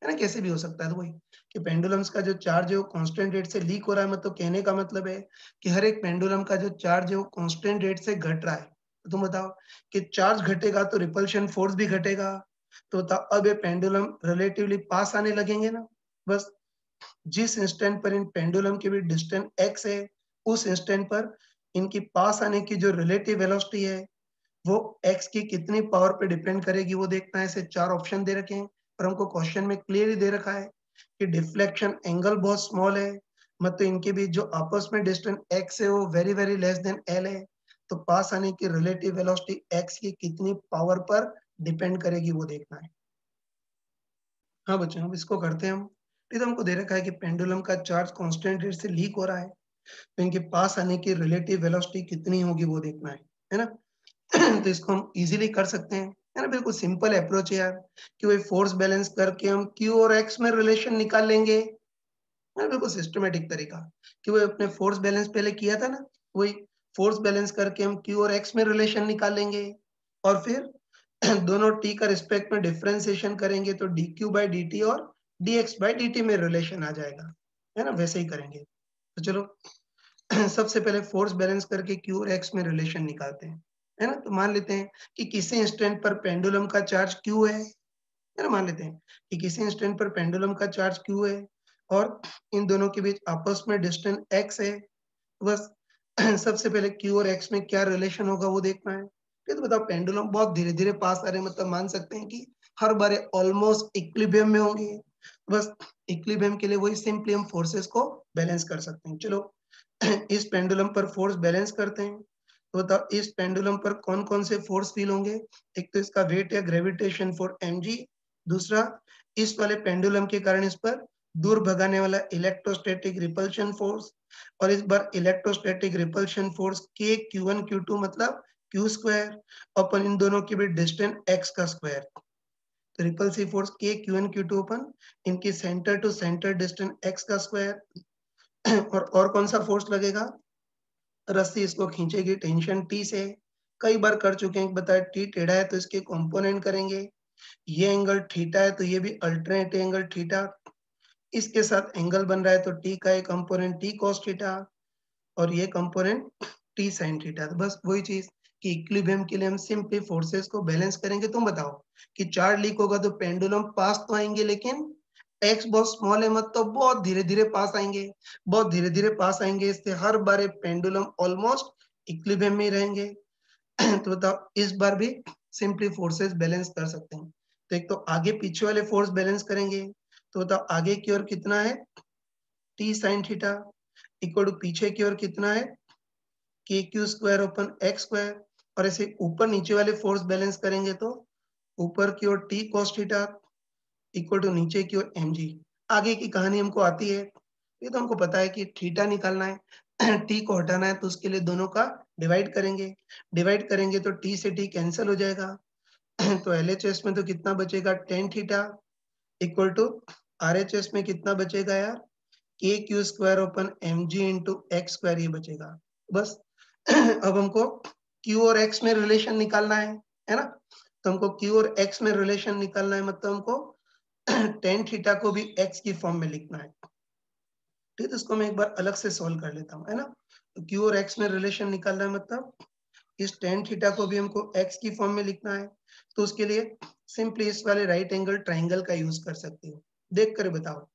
ना, कैसे भी हो सकता है। तो वही कि पेंडुलम्स का जो चार्ज है वो कांस्टेंट रेट से लीक हो रहा है, मतलब कहने का मतलब है कि हर एक पेंडुलम का जो चार्ज है वो कांस्टेंट रेट से घट रहा है। तो तुम बताओ कि चार्ज घटेगा तो रिपल्शन फोर्स भी घटेगा, तो बताओ अब ये पेंडुलम रिलेटिवली पास आने लगेंगे ना। बस जिस इंस्टेंट पर इन पेंडुलम के बीच डिस्टेंस x है उस इंस्टेंट पर इनकी पास आने की जो रिलेटिव वेलोसिटी है वो x की कितनी पावर पे डिपेंड करेगी वो देखना है। ऐसे चार ऑप्शन दे रखे हैं और हमको क्वेश्चन में क्लियरली दे रखा है कि डिफ्लेक्शन एंगल बहुत स्मॉल है, मतलब इनके बीच जो आपस में डिस्टेंस x है वो very very less then l है। तो पास आने की रिलेटिव वेलोसिटी x की कितनी पावर पर डिपेंड करेगी वो देखना है। हाँ बच्चों, अब इसको करते हैं हम। तो हमको दे रखा है कि पेंडुलम का चार्ज कांस्टेंट रेट से लीक हो रहा है, तो इनके पास आने की रिलेटिव वेलोसिटी कितनी होगी वो देखना है ना। तो इसको हम इजीली कर सकते हैं, है ना। बिल्कुल सिंपल अप्रोच है यार कि वही फोर्स बैलेंस करके हम Q और X में रिलेशन निकाल लेंगे, है ना। बिल्कुल सिस्टमेटिक तरीका कि वो अपने फोर्स बैलेंस पहले किया था ना, वही फोर्स बैलेंस करके हम Q और X में रिलेशन निकाल लेंगे और फिर दोनों t का रिस्पेक्ट में डिफरेंशिएशन करेंगे तो dq by dt और dx by dt में रिलेशन आ जाएगा, है ना। वैसे ही करेंगे। तो चलो सबसे पहले फोर्स बैलेंस करके Q और X में रिलेशन निकालते हैं, है ना। तो मान लेते हैं कि किसी इंस्टेंट पर पेंडुलम का चार्ज Q है ना। मान लेते हैं कि किसी इंस्टेंट पर पेंडुलम का चार्ज Q है और इन दोनों के बीच आपस में डिस्टेंस x है। बस सबसे पहले Q और X में क्या रिलेशन होगा वो देखना है। तो बताओ पेंडुलम बहुत धीरे धीरे पास आ रहे हैं, मतलब मान सकते हैं कि हर बार ऑलमोस्ट इक्विलिब्रियम में होंगे। बस इक्विलिब्रियम के लिए वही सिंपली हम फोर्सेस को बैलेंस कर सकते हैं। चलो इस पेंडुलम पर फोर्स बैलेंस करते हैं। तो बताओ इस पेंडुलम पर कौन कौन से फोर्स फील होंगे। एक तो इसका वेट या ग्रेविटेशन फोर्स mg, दूसरा इस वाले पेंडुलम के कारण इस पर दूर भगाने वाला इलेक्ट्रोस्टैटिक रिपल्शन फोर्स, और इस बार electrostatic repulsion force k q1 q2 मतलब q स्क्वायर अपन इन दोनों के बीच डिस्टेंस x का स्क्वायर। तो repulsive force k q1 q2 अपन इनकी centre to centre distance x का स्क्वायर। और कौन सा फोर्स लगेगा, रस्सी इसको खींचेगी टेंशन टी से। कई बार कर चुके हैं, बताया टी टेढ़ा है तो इसके कंपोनेंट करेंगे, ये एंगल थीटा है तो ये भी अल्टरनेट एंगल थीटा, इसके साथ एंगल बन रहा है तो टी का एक कंपोनेंट टी कॉस थीटा और ये कंपोनेंट टी साइन थीटा। तो बस वही चीज कि इक्विलिब्रियम के लिए हम सिंपली फोर्सेस को बैलेंस करेंगे। तुम बताओ कि चार्ज लीक होगा तो पेंडुलम पास तो आएंगे, लेकिन एक्स बहुत स्मॉल है मत तो बहुत धीरे धीरे पास आएंगे, बहुत धीरे धीरे पास आएंगे, इससे हर बार पेंडुलम ऑलमोस्ट इक्विलिब्रियम में ही रहेंगे। तो बताओ इस बार भी सिंपली फोर्सेस बैलेंस कर सकते हैं। तो एक तो आगे पीछे वाले फोर्स बैलेंस करेंगे, तो बताओ आगे की ओर कितना है T sine theta equal to पीछे की ओर कितना है K Q square upon X square, और ऐसे ऊपर नीचे वाले फोर्स बैलेंस करेंगे तो ऊपर की ओर T cos theta equal to नीचे की ओर एम जी। आगे की कहानी हमको आती है, ये तो हमको पता है कि थीटा निकालना है टी को हटाना है तो उसके लिए दोनों का डिवाइड करेंगे, डिवाइड करेंगे तो टी से टी कैंसिल हो जाएगा। तो एलएचएस में तो कितना बचेगा tan theta equal to RHS में कितना बचेगा यार K Q square upon M G into X square ये बचेगा। बस अब हमको क्यू और एक्स में रिलेशन निकालना है ना। तो हमको क्यू और एक्स में रिलेशन निकालना है, मतलब हमको टेन थीटा को भी एक्स की फॉर्म में लिखना है। ठीक है, तो इसको मैं एक बार अलग से सॉल्व कर लेता हूँ, है ना। तो क्यू और एक्स में रिलेशन निकालना है, मतलब इस टेन थीटा को भी हमको एक्स की फॉर्म में लिखना है। तो उसके लिए सिंपली इस वाले राइट एंगल ट्राइंगल का यूज कर सकते हो। देख कर बताओ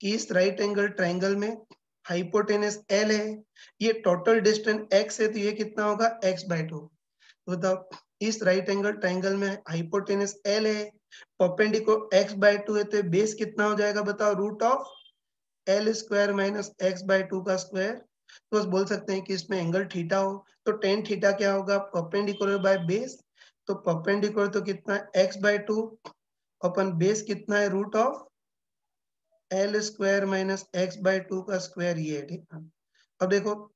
कि इस राइट एंगल ट्राइंगल में हाइपोटेनस एल है, ये टोटल डिस्टेंस एक्स है, तो ये कितना होगा एक्स बाय टू। तो बताओ इस राइट एंगल ट्राइंगल में हाइपोटेनस एल है, परपेंडिकुलर एक्स बाय टू है, तो बेस कितना हो जाएगा बताओ root of L square minus X by two का स्क्वायर। तो बस बोल सकते हैं कि इसमें एंगल थीटा हो तो टेन थीटा क्या होगा परपेंडिकुलर बाय बेस। तो परपेंडिकुलर तो कितना है एक्स बाय टू अपन बेस कितना है root of L square minus X by two का स्क्वायर, ये है ठीक है। अब देखो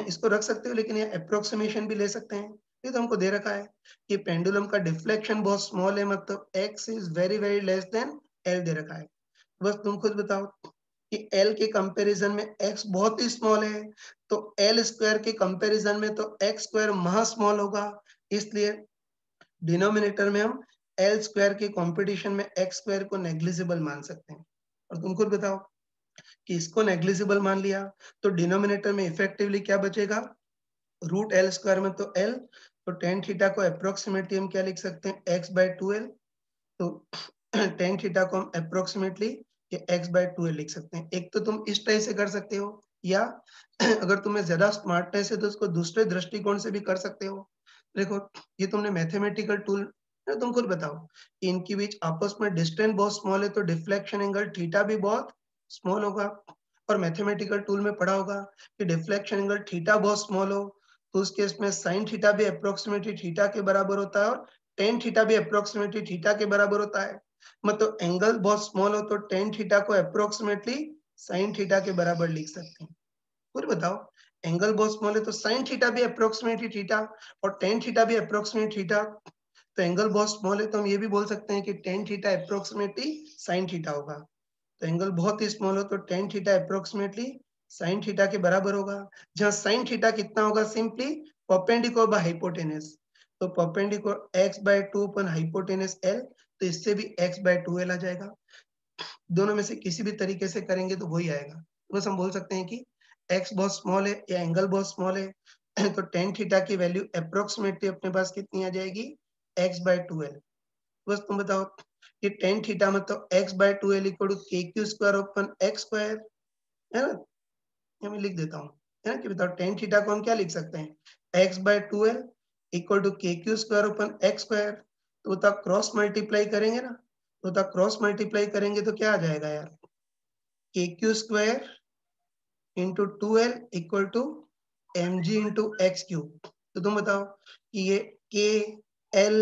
इसको रख सकते हो, लेकिन ये अप्रोक्सीमेशन भी ले सकते हैं। ये तो हमको दे रखा है कि पेंडुलम का डिफ्लेक्शन बहुत स्मॉल है, मतलब X is very very less than L दे रखा है। बस तुम खुद बताओ कि एल के कंपैरिजन में एक्स बहुत ही स्मॉल है, तो एल स्क्वायर के कंपैरिजन में तो एक्स स्क्वायर महा स्मॉल होगा, इसलिए डिनोमिनेटर में हम एल स्क्वायर के कंपटीशन में एक्स स्क्वायर को नेग्लिजिबल मान सकते हैं। और तुम खुद बताओ कि इसको नेग्लिजिबल मान लिया तो डिनोमिनेटर में इफेक्टिवली क्या बचेगा रूट एल स्क्वायर में तो एल, तो टेन थीटा को अप्रोक्सीमेटली हम क्या लिख सकते हैं एक्स बाय टू एल। तो टेन थीटा को हम अप्रोक्सीमेटली ये एक्स बाय टू एल लिख सकते हैं। एक तो तुम इस टाइप से कर सकते हो, या अगर तुम्हें ज्यादा स्मार्टनेस है तो उसको दूसरे दृष्टिकोण से भी कर सकते हो। देखो ये तुमने मैथमेटिकल टूल, तुम खुद बताओ कि इनके बीच आपस में डिस्टेंस बहुत स्मॉल है तो डिफ्लेक्शन एंगल थीटा भी बहुत स्मॉल होगा। और मैथमेटिकल टूल में पढ़ा होगा कि डिफ्लेक्शन एंगल थीटा बहुत स्मॉल हो तो उस केस में साइन थीटा भी अप्रोक्सीमेटली थीटा के बराबर होता है और टेन थीटा भी अप्रोक्सीमेटली थीटा के बराबर होता है। मतलब एंगल बहुत स्मॉल हो तो टेन थीटा को अप्रोक्सीमेटली साइन थीटा के बराबर लिख सकते हैं। फिर बताओ एंगल बहुत स्मॉल है तो साइन थीटा भी अप्रोक्सीमेटली थीटा और टेन थीटा भी अप्रोक्सीमेट थीटा, तो एंगल बहुत स्मॉल है तो हम ये भी बोल सकते हैं कि tan theta approximately sine theta होगा। तो एंगल बहुत ही स्मॉल हो तो tan theta approximately sine theta के बराबर होगा, जहां साइन थीटा कितना होगा सिंपली परपेंडिकुलर बाय हाइपोटेनस। तो perpendicular X by two upon hypotenuse L, तो इससे भी एक्स बाय टू एल आ जाएगा। दोनों में से किसी भी तरीके से करेंगे तो वही आएगा। बस हम बोल सकते हैं कि एक्स बहुत स्मॉल है या एंगल बहुत स्मॉल है तो टेन थीटा की वैल्यू अप्रोक्सीमेटली अपने पास कितनी आ जाएगी एक्स बाय टू एल। बस तुम बताओ कि टेन थीटा मतलब X by two L equal to K Q square upon X square, है ना। ये मैं लिख देता हूँ, है ना, कि बताओ टेन थीटा को हम क्या लिख सकते हैं X by two L equal to K Q square upon X square. तो बताओ क्रॉस मल्टीप्लाई करेंगे ना, तो बताओ क्रॉस मल्टीप्लाई करेंगे तो क्या आ जाएगा यार K Q square into two L equal to mg into X cube. तो तुम बताओ कि ये k l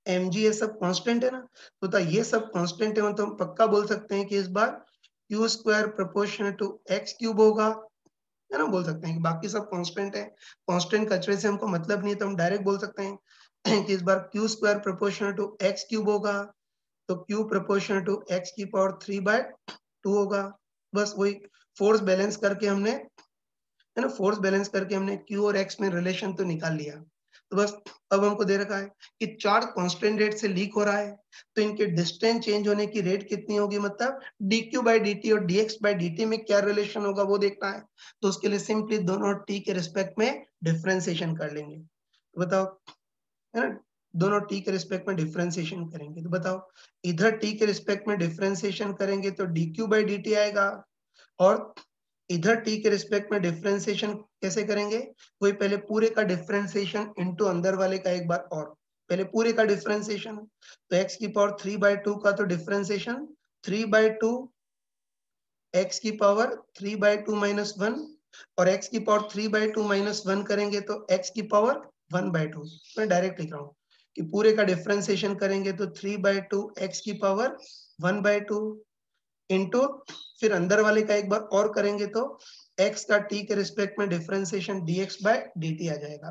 mg ये सब कांस्टेंट है ना, तो बताओ ये सब कांस्टेंट है, तो हम पक्का बोल सकते हैं कि इस बार Q square proportional to X cube होगा, है ना। बोल सकते हैं कि बाकी सब कांस्टेंट है, कांस्टेंट कचरे से हमको मतलब नहीं है, तो हम डायरेक्ट बोल सकते हैं कि इस बार Q square proportional to X cube होगा, तो क्यू प्रोपोर्शनल टू एक्स की पावर 3/2 होगा। बस वही फोर्स बैलेंस करके हमने, है ना, फोर्स बैलेंस करके हमने क्यू और एक्स में रिलेशन तो निकाल लिया। तो बस अब हमको दे रखा है कि चार्ज कांस्टेंट रेट से लीक हो रहा है, तो इनके डिस्टेंस चेंज होने की रेट कितनी होगी, मतलब dq बाई dt और dx बाई dt में क्या रिलेशन होगा वो देखना है। तो उसके लिए सिंपली दोनों t के रिस्पेक्ट में डिफरेंशिएशन कर लेंगे। तो बताओ, है ना, दोनों t के रिस्पेक्ट में डिफरेंशिएशन करेंगे, तो बताओ इधर t के रिस्पेक्ट में डिफरेंशिएशन करेंगे तो dq बाई dt आएगा, और इधर t के रिस्पेक्ट में डिफरेंशिएशन कैसे करेंगे, वही पहले पूरे का डिफरेंशिएशन इनटू अंदर वाले का एक बार और, पहले पूरे का डिफरेंशिएशन, तो x की पावर 3/2 का तो डिफरेंशिएशन 3/2 x की पावर 3/2 माइनस 1, और x की पावर 3/2 माइनस 1 करेंगे तो x की पावर 1/2। मैं डायरेक्ट लिख रहा हूँ कि पूरे का डिफरेंशिएशन करेंगे तो 3/2 x की पावर 1/2 इंटू, फिर अंदर वाले का एक बार और करेंगे तो x का t के रिस्पेक्ट में डिफरेंशिएशन dx बाय dt आ जाएगा।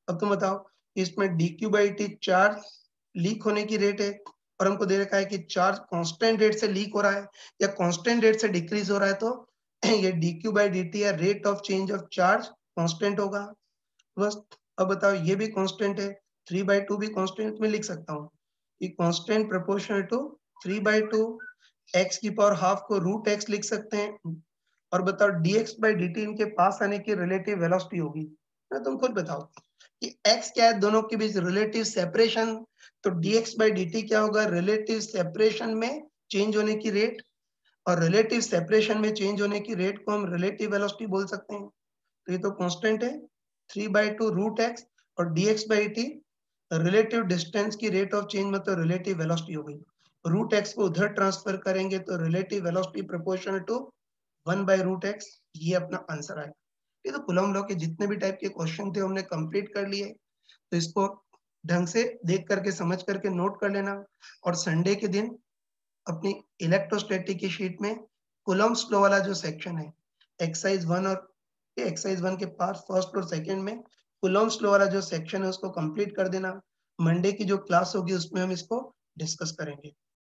अब तुम बताओ, इसमें dq by T charge leak होने की रेट है, और हमको दे रखा है कि चार्ज कांस्टेंट रेट से लीक हो रहा है या कांस्टेंट रेट से डिक्रीज हो रहा है, तो ये dq बाई dt या rate of change of charge constant होगा। बस अब बताओ ये भी कांस्टेंट है, 3/2 भी कांस्टेंट में लिख सकता हूँ कि कांस्टेंट प्रोपोर्शनल टू 3/2, x की पावर हाफ को रूट x लिख सकते हैं, और बताओ dx बाई dt इनके पास आने की रिलेटिव वेलोसिटी होगी ना। तुम खुद बताओ कि x क्या है, दोनों के बीच रिलेटिव सेपरेशन, तो dx बाई dt क्या होगा, रिलेटिव सेपरेशन में चेंज होने की रेट, और रिलेटिव सेपरेशन में चेंज होने की रेट को हम रिलेटिव वेलोसिटी बोल सकते हैं। तो ये तो कांस्टेंट है 3/2 रूट एक्स, और dx by T relative distance की रेट ऑफ चेंज मतलब रिलेटिव वेलोसिटी हो गई। रूट एक्स को उधर ट्रांसफर करेंगे तो relative velocity proportional to 1/√x, ये अपना आंसर आएगा। ये तो कूलॉम लॉ के जितने भी टाइप के क्वेश्चन थे हमने कंप्लीट कर लिए, तो इसको ढंग से देख करके समझ करके नोट कर लेना, और संडे के दिन अपनी इलेक्ट्रोस्टैटिक की शीट में कूलॉम्स लॉ वाला जो सेक्शन है, एक्सरसाइज 1 और एक्सरसाइज 1 के पार्ट फर्स्ट और सेकंड में कूलॉम्स लॉ वाला जो सेक्शन है उसको कंप्लीट कर देना। मंडे की जो क्लास होगी उसमें हम इसको डिस्कस करेंगे।